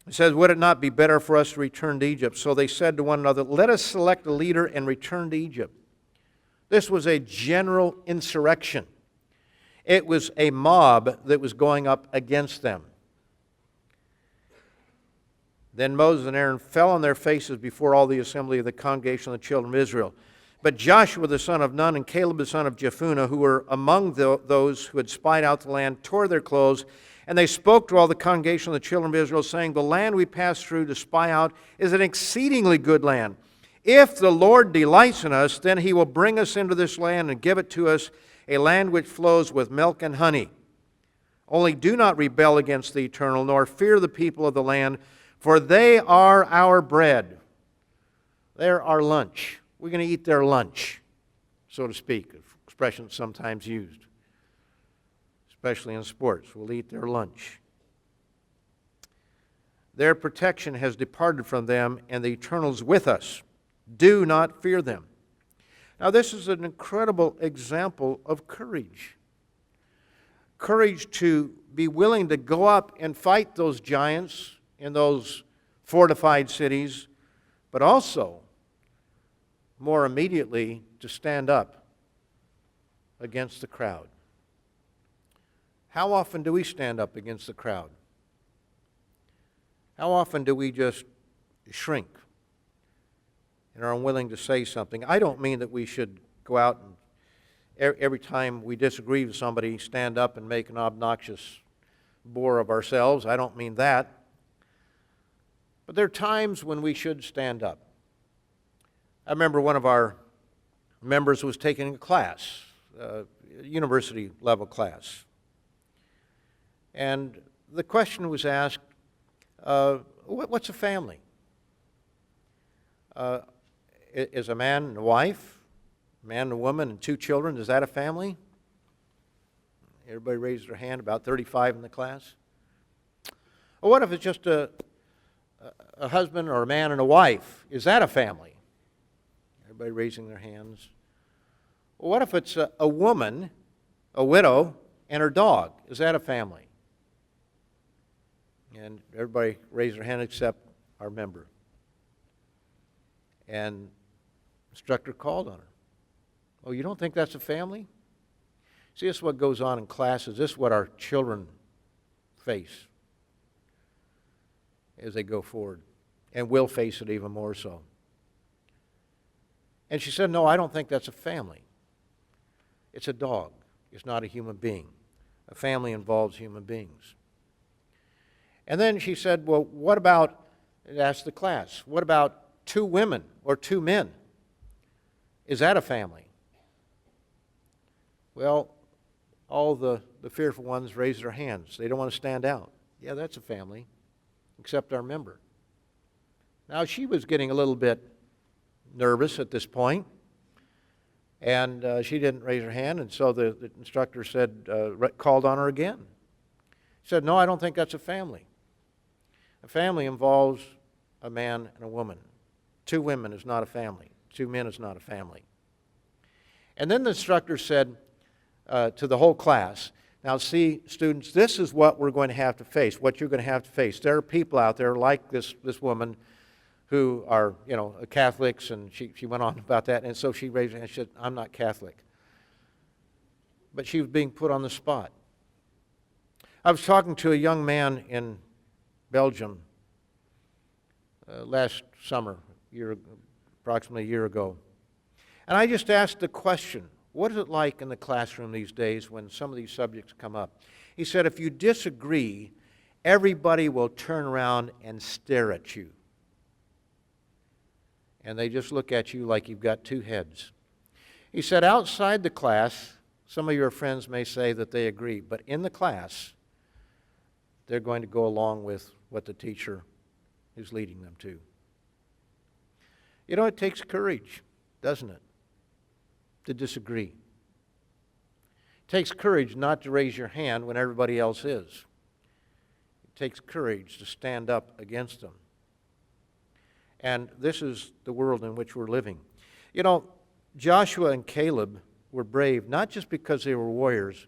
It says, would it not be better for us to return to Egypt? So they said to one another, let us select a leader and return to Egypt. This was a general insurrection. It was a mob that was going up against them. Then Moses and Aaron fell on their faces before all the assembly of the congregation of the children of Israel. But Joshua the son of Nun and Caleb the son of Jephunneh, who were among those who had spied out the land, tore their clothes, and they spoke to all the congregation of the children of Israel, saying, the land we passed through to spy out is an exceedingly good land. If the Lord delights in us, then he will bring us into this land and give it to us, a land which flows with milk and honey. Only do not rebel against the Eternal, nor fear the people of the land, for they are our bread. They're our lunch. We're going to eat their lunch, so to speak, expression sometimes used, especially in sports. We'll eat their lunch. Their protection has departed from them, and the Eternal's with us. Do not fear them. Now, this is an incredible example of courage. Courage to be willing to go up and fight those giants in those fortified cities, but also, more immediately, to stand up against the crowd. How often do we stand up against the crowd? How often do we just shrink and are unwilling to say something? I don't mean that we should go out and every time we disagree with somebody, stand up and make an obnoxious bore of ourselves. I don't mean that. But there are times when we should stand up. I remember one of our members was taking a class, a university level class. And the question was asked, what's a family? Is a man and a wife, a man and a woman and 2 children, is that a family? Everybody raised their hand, about 35 in the class. Or what if it's just a husband or a man and a wife? Is that a family? Everybody raising their hands. Well, what if it's a woman, a widow, and her dog? Is that a family? And everybody raised their hand except our member. And the instructor called on her. Oh, you don't think that's a family? See, this is what goes on in classes. This is what our children face as they go forward, and will face it even more so. And she said, no, I don't think that's a family. It's a dog. It's not a human being. A family involves human beings. And then she said, well, what about, asked the class, what about 2 women or 2 men? Is that a family? Well, all the fearful ones raised their hands. They don't want to stand out. Yeah, that's a family, except our member. Now, she was getting a little bit nervous at this point, and she didn't raise her hand, and so the instructor said, called on her again. He said, no, I don't think that's a family. A family involves a man and a woman. 2 women is not a family. 2 men is not a family. And then the instructor said to the whole class, now see, students, this is what we're going to have to face, what you're going to have to face. There are people out there like this woman who are, Catholics, and she went on about that, and so she raised her hand and said, I'm not Catholic. But she was being put on the spot. I was talking to a young man in Belgium last summer, approximately a year ago, and I just asked the question, what is it like in the classroom these days when some of these subjects come up? He said, if you disagree, everybody will turn around and stare at you. And they just look at you like you've got 2 heads. He said, outside the class, Some of your friends may say that they agree, but in the class, they're going to go along with what the teacher is leading them to. You know, it takes courage, doesn't it, to disagree. It takes courage not to raise your hand when everybody else is. It takes courage to stand up against them. And this is the world in which we're living. You know, Joshua and Caleb were brave, not just because they were warriors,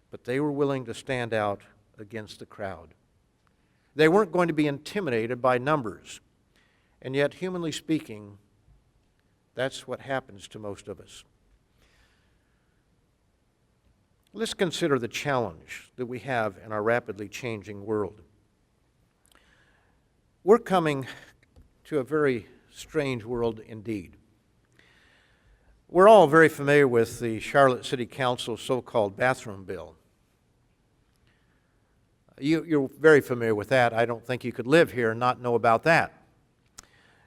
but they were willing to stand out against the crowd. They weren't going to be intimidated by numbers. And yet, humanly speaking, that's what happens to most of us. Let's consider the challenge that we have in our rapidly changing world. We're coming to a very strange world indeed. We're all very familiar with the Charlotte City Council's so-called bathroom bill. You're very familiar with that. I don't think you could live here and not know about that.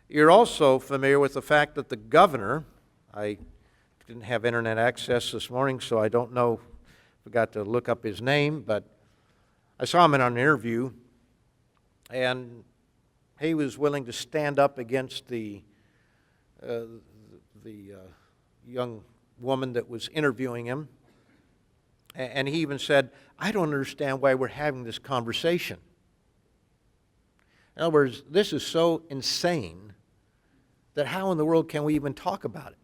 You're also familiar with the fact that the governor, I didn't have internet access this morning, so I don't know, forgot to look up his name, but I saw him in an interview, and he was willing to stand up against the young woman that was interviewing him. And he even said, I don't understand why we're having this conversation. In other words, this is so insane that how in the world can we even talk about it?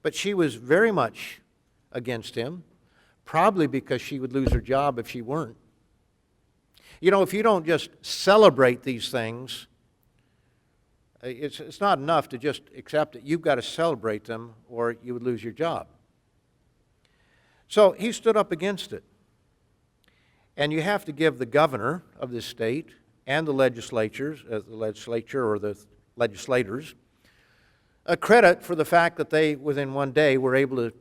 But she was very much against him, probably because she would lose her job if she weren't. You know, if you don't just celebrate these things, it's not enough to just accept it. You've got to celebrate them or you would lose your job. So he stood up against it. And you have to give the governor of this state and the legislature or the legislators a credit for the fact that they, within one day, were able to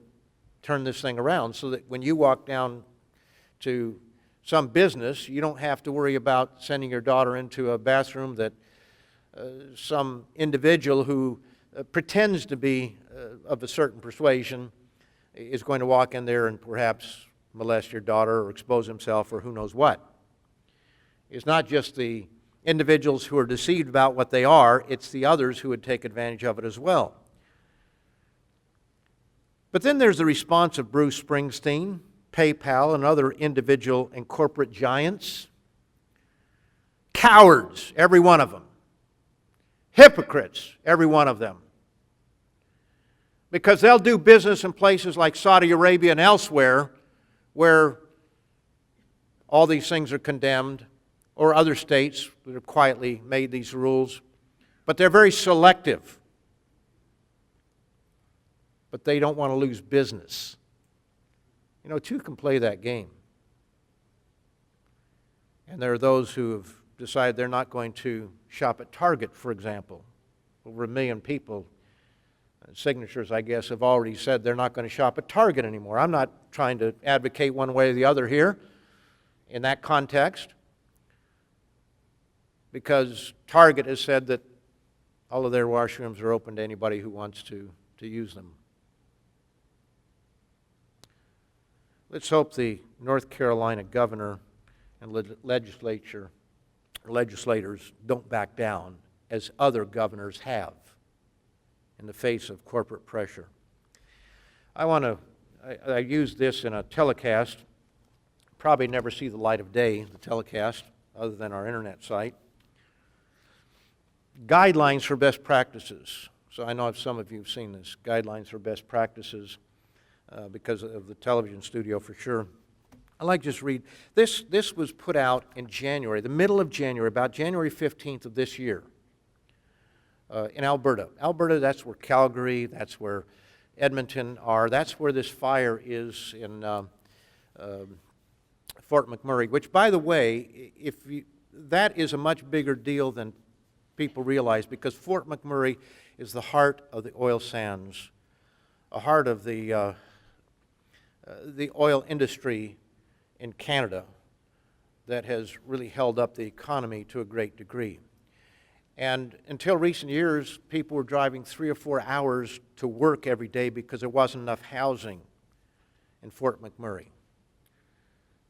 turn this thing around so that when you walk down to some business, you don't have to worry about sending your daughter into a bathroom that some individual who pretends to be of a certain persuasion is going to walk in there and perhaps molest your daughter or expose himself or who knows what. It's not just the individuals who are deceived about what they are, it's the others who would take advantage of it as well. But then there's the response of Bruce Springsteen, PayPal, and other individual and corporate giants. Cowards, every one of them. Hypocrites, every one of them. Because they'll do business in places like Saudi Arabia and elsewhere where all these things are condemned, or other states that have quietly made these rules. But they're very selective. But they don't want to lose business. You know, two can play that game. And there are those who have decided they're not going to shop at Target, for example. Over 1 million people, signatures, I guess, have already said they're not going to shop at Target anymore. I'm not trying to advocate one way or the other here in that context, because Target has said that all of their washrooms are open to anybody who wants to use them. Let's hope the North Carolina governor and legislators don't back down as other governors have in the face of corporate pressure. I use this in a telecast, probably never see the light of day, the telecast, other than our internet site. Guidelines for best practices. So I know some of you have seen this, guidelines for best practices, because of the television studio for sure. I'd like to just read, this was put out in January, the middle of January, about January 15th of this year, in Alberta. Alberta, that's where Calgary, that's where Edmonton are, that's where this fire is in Fort McMurray, which, by the way, that is a much bigger deal than people realize, because Fort McMurray is the heart of the oil sands, a heart of the oil industry in Canada that has really held up the economy to a great degree. And until recent years, people were driving 3 or 4 hours to work every day because there wasn't enough housing in Fort McMurray.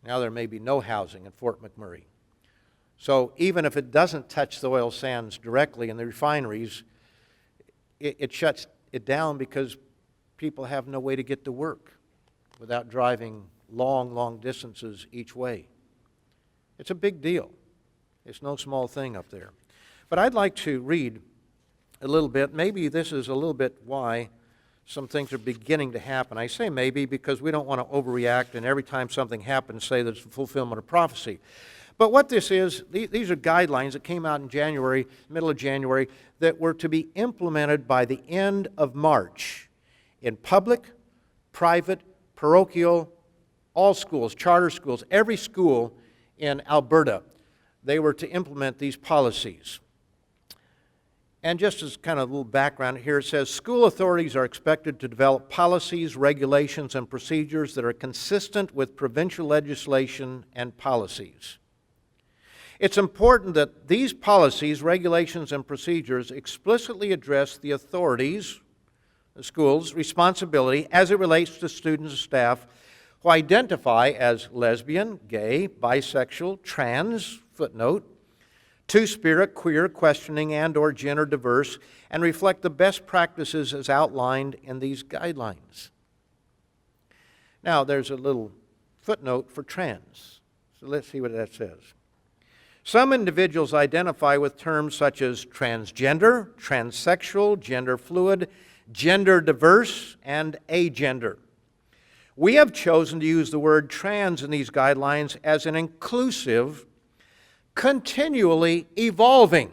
Now there may be no housing in Fort McMurray. So even if it doesn't touch the oil sands directly in the refineries, it shuts it down because people have no way to get to work without driving long, long distances each way. It's a big deal. It's no small thing up there. But I'd like to read a little bit. Maybe this is a little bit why some things are beginning to happen. I say maybe because we don't want to overreact and every time something happens say that it's a fulfillment of prophecy. But what this is, these are guidelines that came out in January, middle of January, that were to be implemented by the end of March in public, private, parochial, all schools, charter schools, every school in Alberta. They were to implement these policies. And just as kind of a little background here, it says, school authorities are expected to develop policies, regulations, and procedures that are consistent with provincial legislation and policies. It's important that these policies, regulations, and procedures explicitly address the authorities, the schools' responsibility as it relates to students and staff who identify as lesbian, gay, bisexual, trans, footnote, two-spirit, queer, questioning, and or gender diverse, and reflect the best practices as outlined in these guidelines. Now, there's a little footnote for trans. So let's see what that says. Some individuals identify with terms such as transgender, transsexual, gender fluid, gender diverse, and agender. We have chosen to use the word trans in these guidelines as an inclusive, continually evolving,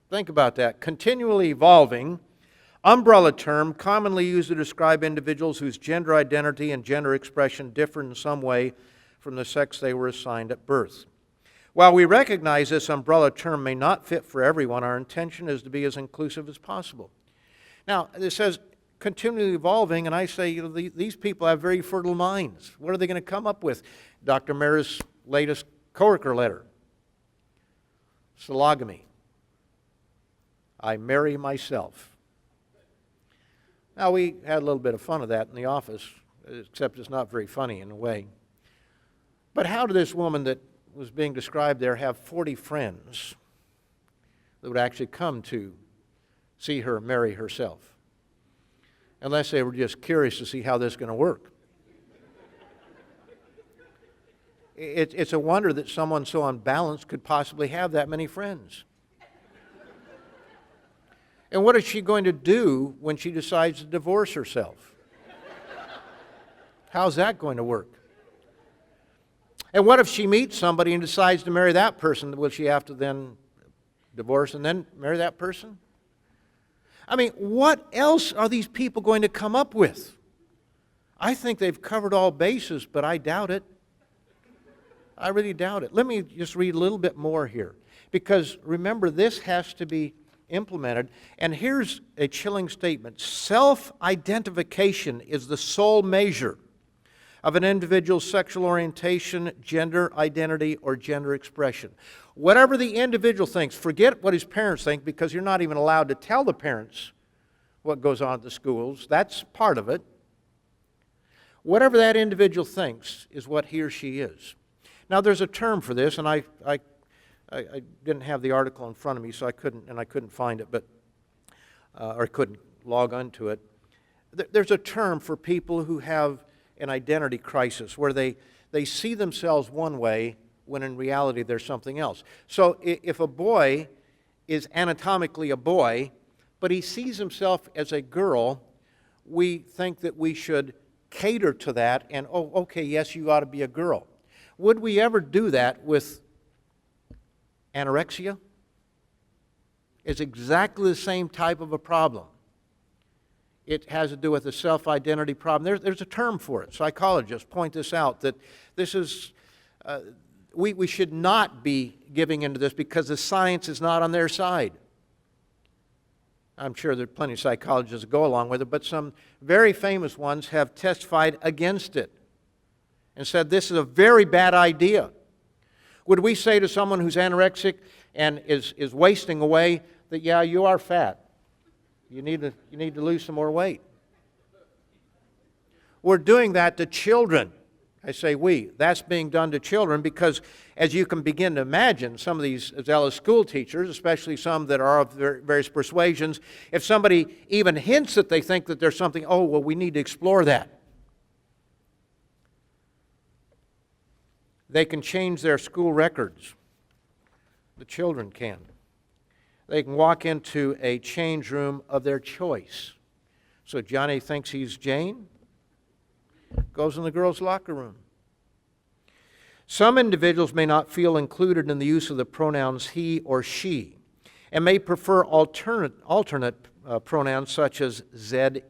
think about that, continually evolving umbrella term commonly used to describe individuals whose gender identity and gender expression differ in some way from the sex they were assigned at birth. While we recognize this umbrella term may not fit for everyone, our intention is to be as inclusive as possible. Now, it says continually evolving, and I say, these people have very fertile minds. What are they going to come up with? Dr. Meredith's latest coworker letter. Sologamy. I marry myself. Now, we had a little bit of fun of that in the office, except it's not very funny in a way. But how did this woman that was being described there have 40 friends that would actually come to see her marry herself? Unless they were just curious to see how this is going to work. It's a wonder that someone so unbalanced could possibly have that many friends. And what is she going to do when she decides to divorce herself? How's that going to work? And what if she meets somebody and decides to marry that person? Will she have to then divorce and then marry that person? I mean, what else are these people going to come up with? I think they've covered all bases, but I doubt it. I really doubt it. Let me just read a little bit more here. Because remember, this has to be implemented. And here's a chilling statement. Self-identification is the sole measure of an individual's sexual orientation, gender identity, or gender expression. Whatever the individual thinks, forget what his parents think, because you're not even allowed to tell the parents what goes on at the schools. That's part of it. Whatever that individual thinks is what he or she is. Now, there's a term for this, and I didn't have the article in front of me, so I couldn't find it, but or couldn't log onto it. There's a term for people who have an identity crisis, where they see themselves one way when in reality they're something else. So if a boy is anatomically a boy, but he sees himself as a girl, we think that we should cater to that and, oh, okay, yes, you ought to be a girl. Would we ever do that with anorexia? It's exactly the same type of a problem. It has to do with a self-identity problem. There's a term for it. Psychologists point this out, that this is, we should not be giving into this because the science is not on their side. I'm sure there are plenty of psychologists that go along with it, but some very famous ones have testified against it and said this is a very bad idea. Would we say to someone who's anorexic and is wasting away that, yeah, you are fat? You need to lose some more weight. We're doing that to children. I say we. That's being done to children because, as you can begin to imagine, some of these zealous school teachers, especially some that are of various persuasions, if somebody even hints that they think that there's something, oh, well, we need to explore that. They can change their school records. The children can. They can walk into a change room of their choice. So Johnny thinks he's Jane, goes in the girls' locker room. Some individuals may not feel included in the use of the pronouns he or she and may prefer alternate pronouns such as ze.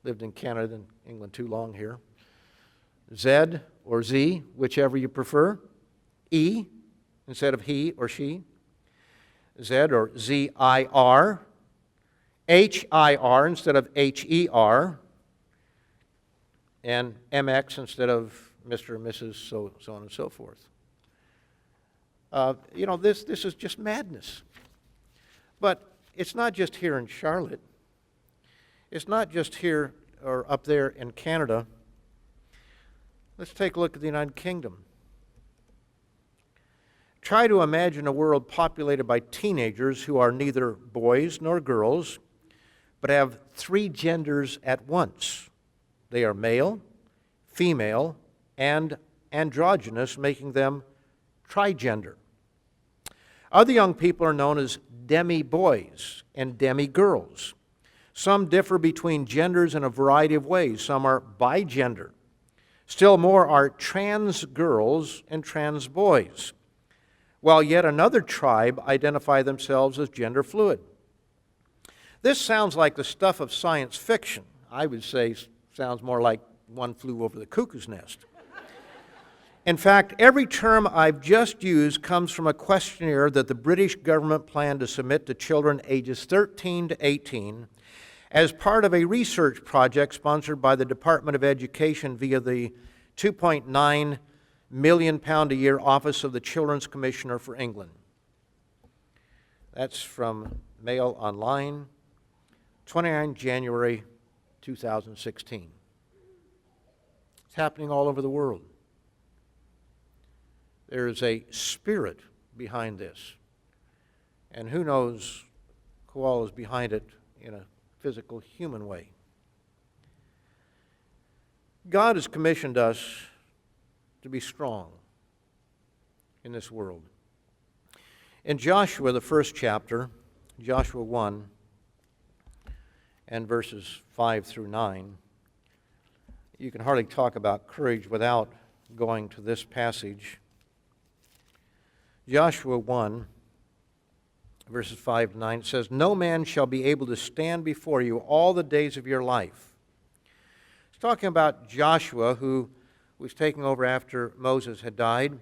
Lived in Canada and England too long here. Z or Z, whichever you prefer. E instead of he or she. Z or Z-I-R. H-I-R instead of H-E-R. And MX instead of Mr. and Mrs., so on and so forth. This is just madness. But it's not just here in Charlotte. It's not just here or up there in Canada. Let's take a look at the United Kingdom. Try to imagine a world populated by teenagers who are neither boys nor girls, but have three genders at once. They are male, female, and androgynous, making them trigender. Other young people are known as demi-boys and demi-girls. Some differ between genders in a variety of ways. Some are bigender. Still more are trans girls and trans boys, while yet another tribe identify themselves as gender fluid. This sounds like the stuff of science fiction. I would say sounds more like One Flew Over the Cuckoo's Nest. In fact, every term I've just used comes from a questionnaire that the British government planned to submit to children ages 13 to 18 as part of a research project sponsored by the Department of Education via the £2.9 million a year Office of the Children's Commissioner for England. That's from Mail Online, 29 January 2016. It's happening all over the world. There is a spirit behind this. And who knows who all is behind it in a physical human way. God has commissioned us to be strong in this world. In Joshua, the first chapter, Joshua 1 and verses 5 through 9, you can hardly talk about courage without going to this passage. Joshua 1, verses 5 to 9 says, "No man shall be able to stand before you all the days of your life." It's talking about Joshua, who was taking over after Moses had died.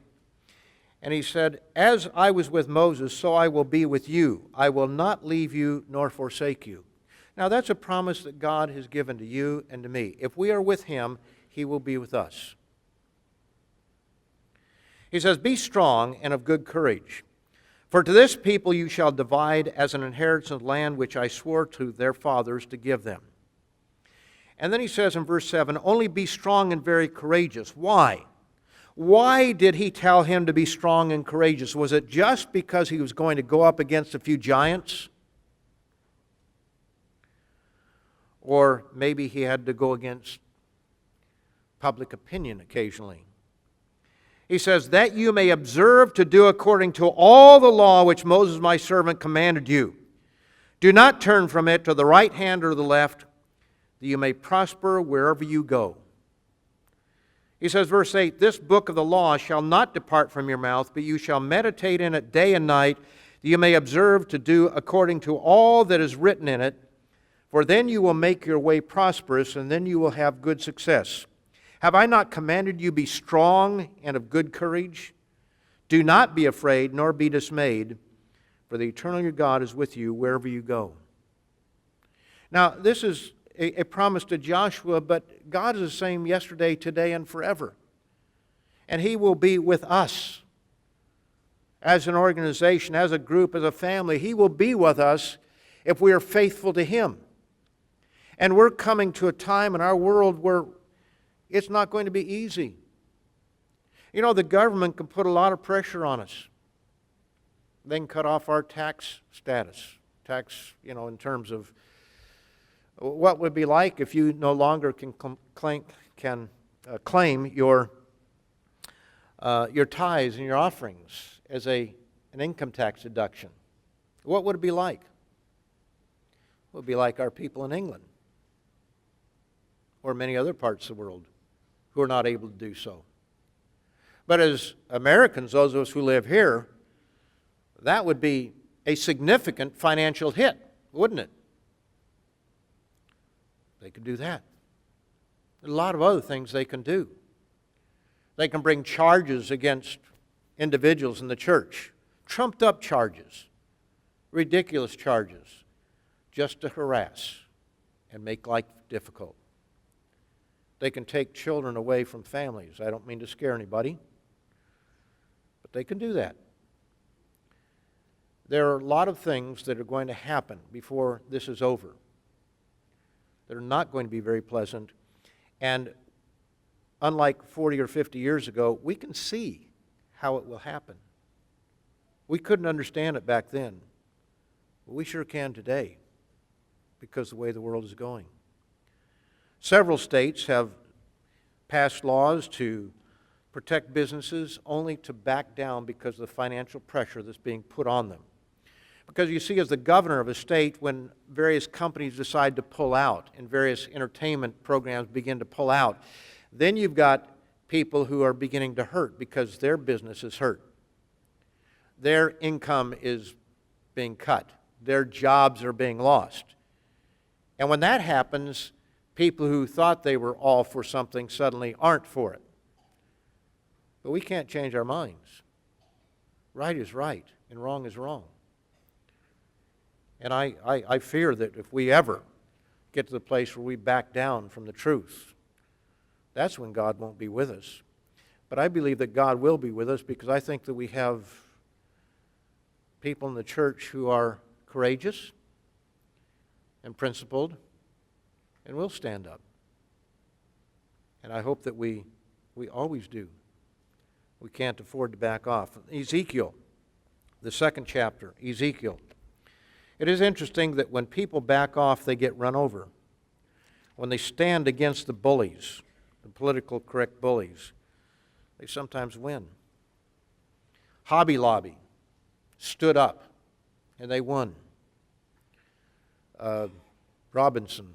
And he said, "As I was with Moses, so I will be with you. I will not leave you nor forsake you." Now that's a promise that God has given to you and to me. If we are with Him, He will be with us. He says, "Be strong and of good courage. For to this people you shall divide as an inheritance land which I swore to their fathers to give them." And then he says in verse 7, "Only be strong and very courageous." Why? Why did he tell him to be strong and courageous? Was it just because he was going to go up against a few giants? Or maybe he had to go against public opinion occasionally. He says, "That you may observe to do according to all the law which Moses my servant commanded you. Do not turn from it to the right hand or the left, that you may prosper wherever you go." He says, verse 8, "This book of the law shall not depart from your mouth, but you shall meditate in it day and night, that you may observe to do according to all that is written in it. For then you will make your way prosperous, and then you will have good success. Have I not commanded you, be strong and of good courage? Do not be afraid, nor be dismayed, for the eternal your God is with you wherever you go." Now, this is a promise to Joshua, but God is the same yesterday, today, and forever. And He will be with us as an organization, as a group, as a family. He will be with us if we are faithful to Him. And we're coming to a time in our world where it's not going to be easy. You know, the government can put a lot of pressure on us. They can cut off our tax status. In terms of what would it be like if you no longer can claim your tithes and your offerings as an income tax deduction. What would it be like? It would be like our people in England or many other parts of the world who are not able to do so. But as Americans, those of us who live here, that would be a significant financial hit, wouldn't it? They could do that. There's a lot of other things they can do. They can bring charges against individuals in the church, trumped up charges, ridiculous charges, just to harass and make life difficult. They can take children away from families. I don't mean to scare anybody, but they can do that. There are a lot of things that are going to happen before this is over that are not going to be very pleasant. And unlike 40 or 50 years ago, we can see how it will happen. We couldn't understand it back then, but we sure can today because of the way the world is going. Several states have passed laws to protect businesses only to back down because of the financial pressure that's being put on them. Because you see, as the governor of a state, when various companies decide to pull out and various entertainment programs begin to pull out, then you've got people who are beginning to hurt because their business is hurt. Their income is being cut. Their jobs are being lost. And when that happens, people who thought they were all for something suddenly aren't for it. But we can't change our minds. Right is right, and wrong is wrong. And I fear that if we ever get to the place where we back down from the truth, that's when God won't be with us. But I believe that God will be with us because I think that we have people in the church who are courageous and principled and will stand up. And I hope that we always do. We can't afford to back off. Ezekiel, the second chapter, Ezekiel. It is interesting that when people back off, they get run over. When they stand against the bullies, the political correct bullies, they sometimes win. Hobby Lobby stood up, and they won. Phil Robertson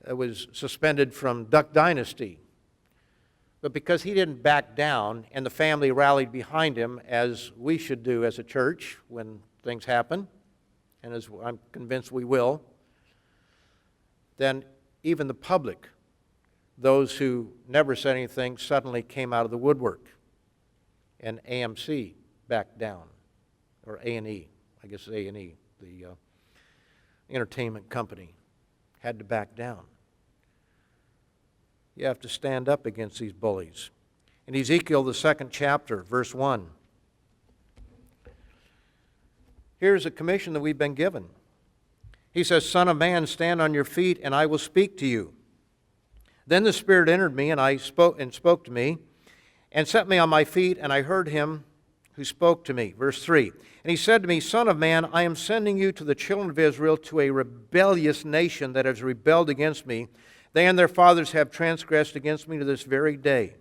was suspended from Duck Dynasty. But because he didn't back down and the family rallied behind him, as we should do as a church when things happen, and as I'm convinced we will, then even the public, those who never said anything, suddenly came out of the woodwork. And AMC backed down, or A&E, I guess it's A&E, the entertainment company, had to back down. You have to stand up against these bullies. In Ezekiel, the second chapter, verse 1, here's a commission that we've been given. He says, "Son of man, stand on your feet, and I will speak to you." Then the Spirit entered me, and spoke to me, and set me on my feet, and I heard him who spoke to me. Verse 3, "And he said to me, Son of man, I am sending you to the children of Israel, to a rebellious nation that has rebelled against me. They and their fathers have transgressed against me to this very day."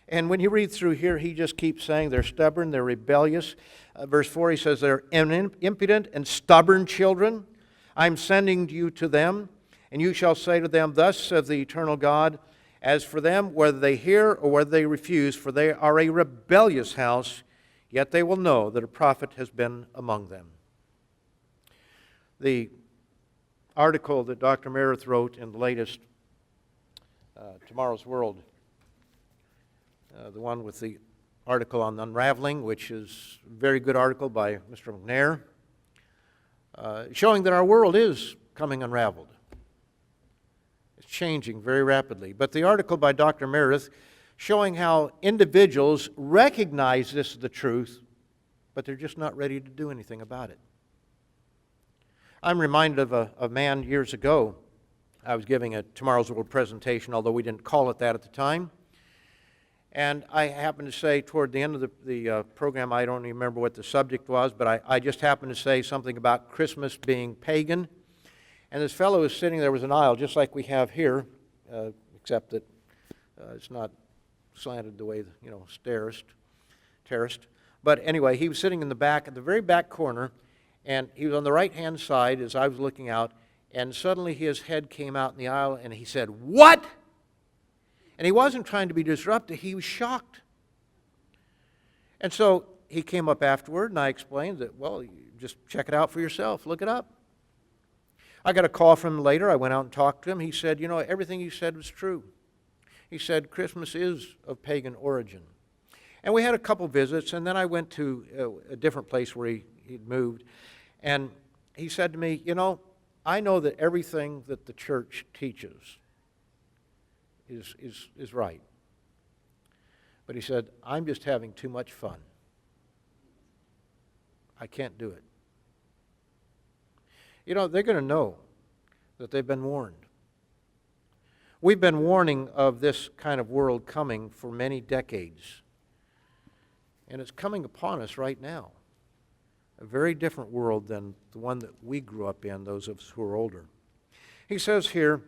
And when you read through here, he just keeps saying they're stubborn, they're rebellious. Verse 4, he says they're impudent and stubborn children. "I'm sending you to them, and you shall say to them, Thus saith the eternal God, As for them, whether they hear or whether they refuse, for they are a rebellious house, yet they will know that a prophet has been among them." The article that Dr. Meredith wrote in the latest Tomorrow's World, the one with the article on unraveling, which is a very good article by Mr. McNair, showing that our world is coming unraveled. It's changing very rapidly. But the article by Dr. Meredith showing how individuals recognize this as the truth, but they're just not ready to do anything about it. I'm reminded of a man years ago. I was giving a Tomorrow's World presentation, although we didn't call it that at the time. And I happened to say toward the end of the program, I don't even remember what the subject was, but I just happened to say something about Christmas being pagan. And this fellow was sitting there, was an aisle just like we have here, except that it's not slanted the way, terraced. But anyway, he was sitting in the back, at the very back corner, and he was on the right-hand side as I was looking out, and suddenly his head came out in the aisle, and he said, "What?" And he wasn't trying to be disruptive, he was shocked. And so he came up afterward, and I explained that, well, you just check it out for yourself, look it up. I got a call from him later. I went out and talked to him. He said, everything you said was true. He said, Christmas is of pagan origin. And we had a couple visits, and then I went to a different place where he'd moved. And he said to me, I know that everything that the church teaches is right. But he said, I'm just having too much fun. I can't do it. They're going to know that they've been warned. We've been warning of this kind of world coming for many decades. And it's coming upon us right now. A very different world than the one that we grew up in, those of us who are older. He says here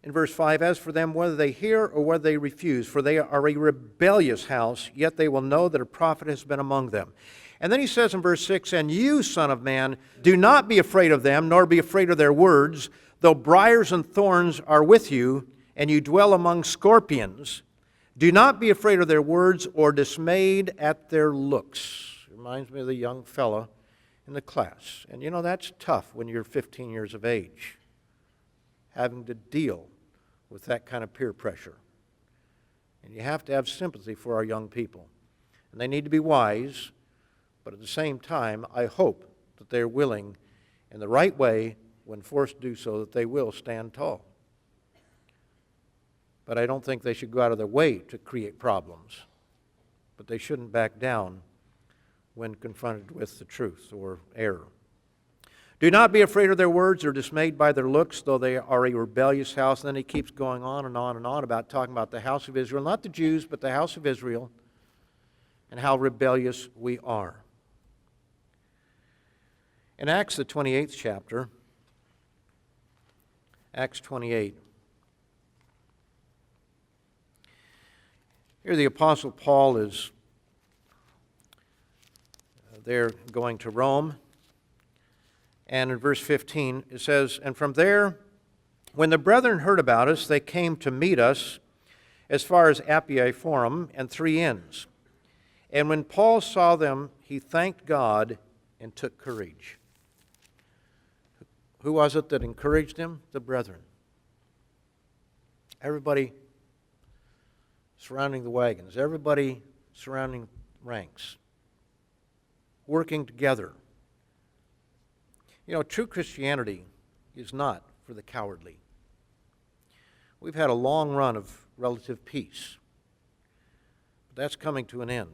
in verse 5, as for them, whether they hear or whether they refuse, for they are a rebellious house, yet they will know that a prophet has been among them. And then he says in verse 6, and you, son of man, do not be afraid of them, nor be afraid of their words, though briars and thorns are with you, and you dwell among scorpions. Do not be afraid of their words or dismayed at their looks. Reminds me of the young fella in the class. And that's tough when you're 15 years of age, having to deal with that kind of peer pressure. And you have to have sympathy for our young people. And they need to be wise, but at the same time, I hope that they're willing in the right way, when forced to do so, that they will stand tall. But I don't think they should go out of their way to create problems. But they shouldn't back down when confronted with the truth or error. Do not be afraid of their words or dismayed by their looks, though they are a rebellious house. And then he keeps going on and on and on about talking about the house of Israel, not the Jews, but the house of Israel, and how rebellious we are. In Acts, the 28th chapter, Acts 28, here the Apostle Paul is there going to Rome. And in verse 15 it says, and from there, when the brethren heard about us, they came to meet us as far as Appii Forum and 3 inns. And when Paul saw them, he thanked God and took courage. Who was it that encouraged him? The brethren. Everybody surrounding the wagons, everybody surrounding ranks, working together. True Christianity is not for the cowardly. We've had a long run of relative peace, but that's coming to an end.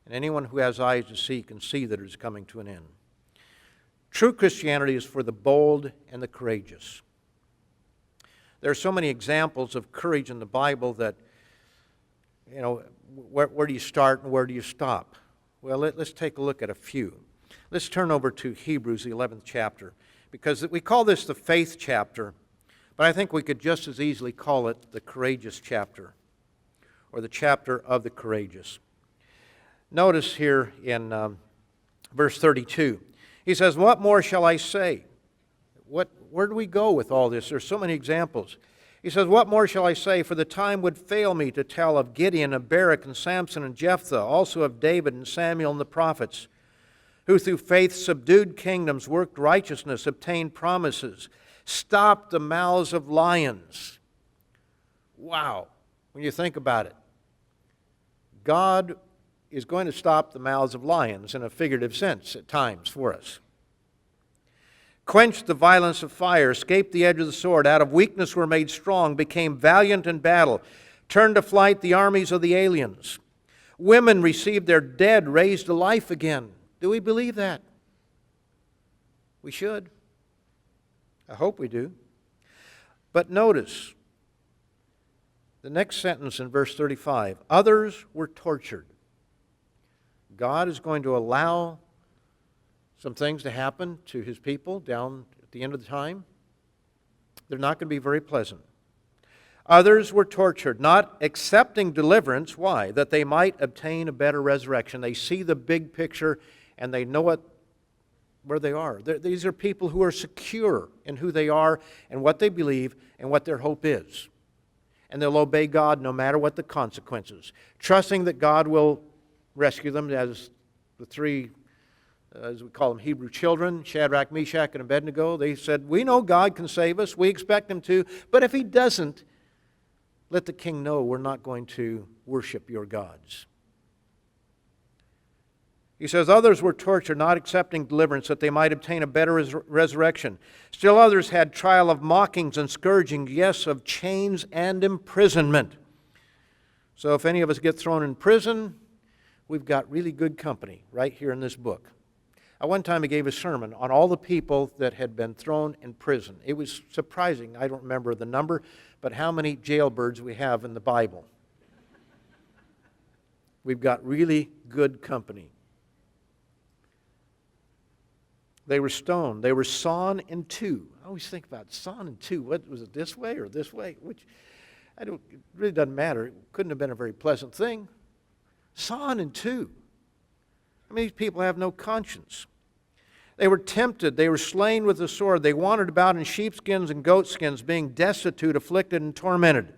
And anyone who has eyes to see can see that it is coming to an end. True Christianity is for the bold and the courageous. There are so many examples of courage in the Bible that, where do you start and where do you stop? Well, let's take a look at a few. Let's turn over to Hebrews, the 11th chapter, because we call this the faith chapter, but I think we could just as easily call it the courageous chapter, or the chapter of the courageous. Notice here in verse 32, he says, what more shall I say? Where do we go with all this? There's so many examples. He says, what more shall I say? For the time would fail me to tell of Gideon, of Barak, and Samson, and Jephthah, also of David and Samuel and the prophets, who through faith subdued kingdoms, worked righteousness, obtained promises, stopped the mouths of lions. Wow, when you think about it. God is going to stop the mouths of lions in a figurative sense at times for us. Quenched the violence of fire, escaped the edge of the sword, out of weakness were made strong, became valiant in battle, turned to flight the armies of the aliens. Women received their dead raised to life again. Do we believe that? We should. I hope we do. But notice the next sentence in verse 35. Others were tortured. God is going to allow some things to happen to His people down at the end of the time. They're not going to be very pleasant. Others were tortured, not accepting deliverance. Why? That they might obtain a better resurrection. They see the big picture and they know where they are. These are people who are secure in who they are and what they believe and what their hope is. And they'll obey God no matter what the consequences, trusting that God will rescue them, as the three, as we call them, Hebrew children, Shadrach, Meshach, and Abednego. They said, we know God can save us. We expect Him to. But if He doesn't, let the king know we're not going to worship your gods. He says, others were tortured, not accepting deliverance, that they might obtain a better resurrection. Still others had trial of mockings and scourging, yes, of chains and imprisonment. So if any of us get thrown in prison, we've got really good company right here in this book. One time I gave a sermon on all the people that had been thrown in prison. It was surprising. I don't remember the number, but how many jailbirds we have in the Bible. We've got really good company. They were stoned. They were sawn in two. I always think about sawn in two. What was it, this way or this way? It really doesn't matter. It couldn't have been a very pleasant thing. Sawn in two. I mean, these people have no conscience. They were tempted. They were slain with the sword. They wandered about in sheepskins and goatskins, being destitute, afflicted, and tormented,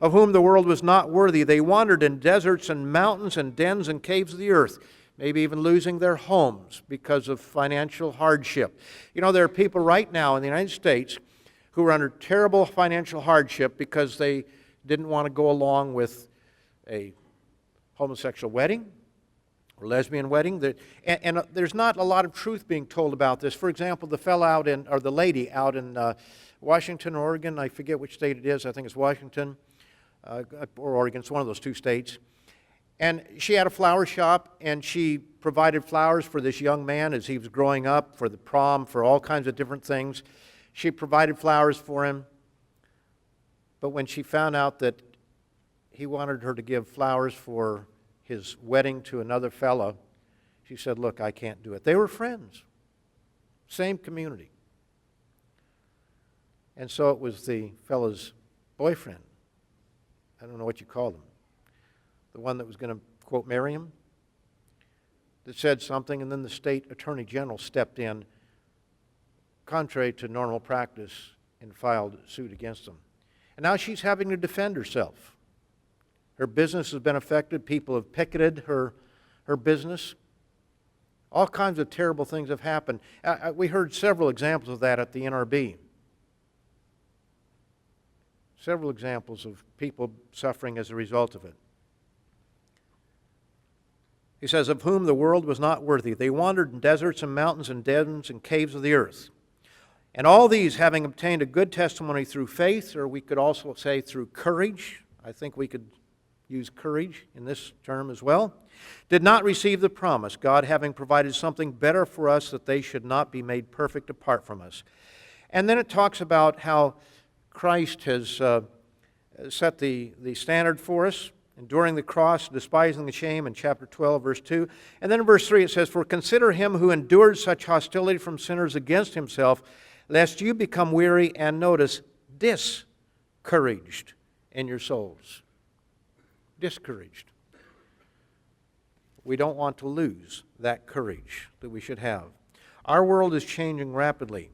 of whom the world was not worthy. They wandered in deserts and mountains and dens and caves of the earth, maybe even losing their homes because of financial hardship. You know, there are people right now in the United States who are under terrible financial hardship because they didn't want to go along with a homosexual wedding or lesbian wedding. And there's not a lot of truth being told about this. For example, the lady out in Washington, Oregon, I forget which state it is, I think it's Washington or Oregon, it's one of those two states. And she had a flower shop, and she provided flowers for this young man as he was growing up, for the prom, for all kinds of different things. She provided flowers for him. But when she found out that he wanted her to give flowers for his wedding to another fellow, she said, look, I can't do it. They were friends, same community. And so it was the fellow's boyfriend. I don't know what you call them. The one that was going to, quote, marry him, that said something, and then the state attorney general stepped in, contrary to normal practice, and filed suit against them. And now she's having to defend herself. Her business has been affected. People have picketed her business. All kinds of terrible things have happened. We heard several examples of that at the NRB. Several examples of people suffering as a result of it. He says, of whom the world was not worthy. They wandered in deserts and mountains and dens and caves of the earth. And all these, having obtained a good testimony through faith, or we could also say through courage, I think we could use courage in this term as well, did not receive the promise, God having provided something better for us, that they should not be made perfect apart from us. And then it talks about how Christ has set the standard for us, enduring the cross, despising the shame, in chapter 12, verse 2. And then in verse 3 it says, for consider him who endured such hostility from sinners against himself, lest you become weary and, notice, discouraged in your souls. Discouraged. We don't want to lose that courage that we should have. Our world is changing rapidly,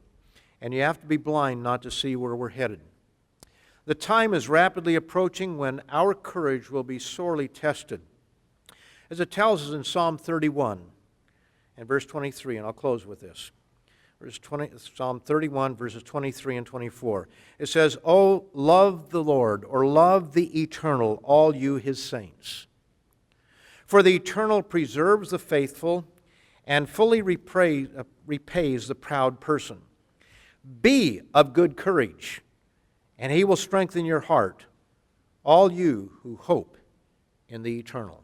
and you have to be blind not to see where we're headed. The time is rapidly approaching when our courage will be sorely tested. As it tells us in Psalm 31 and verse 23, and I'll close with this. Psalm 31, verses 23 and 24. It says, oh, love the Lord, or love the eternal, all you his saints. For the eternal preserves the faithful and fully repays the proud person. Be of good courage, and he will strengthen your heart, all you who hope in the eternal.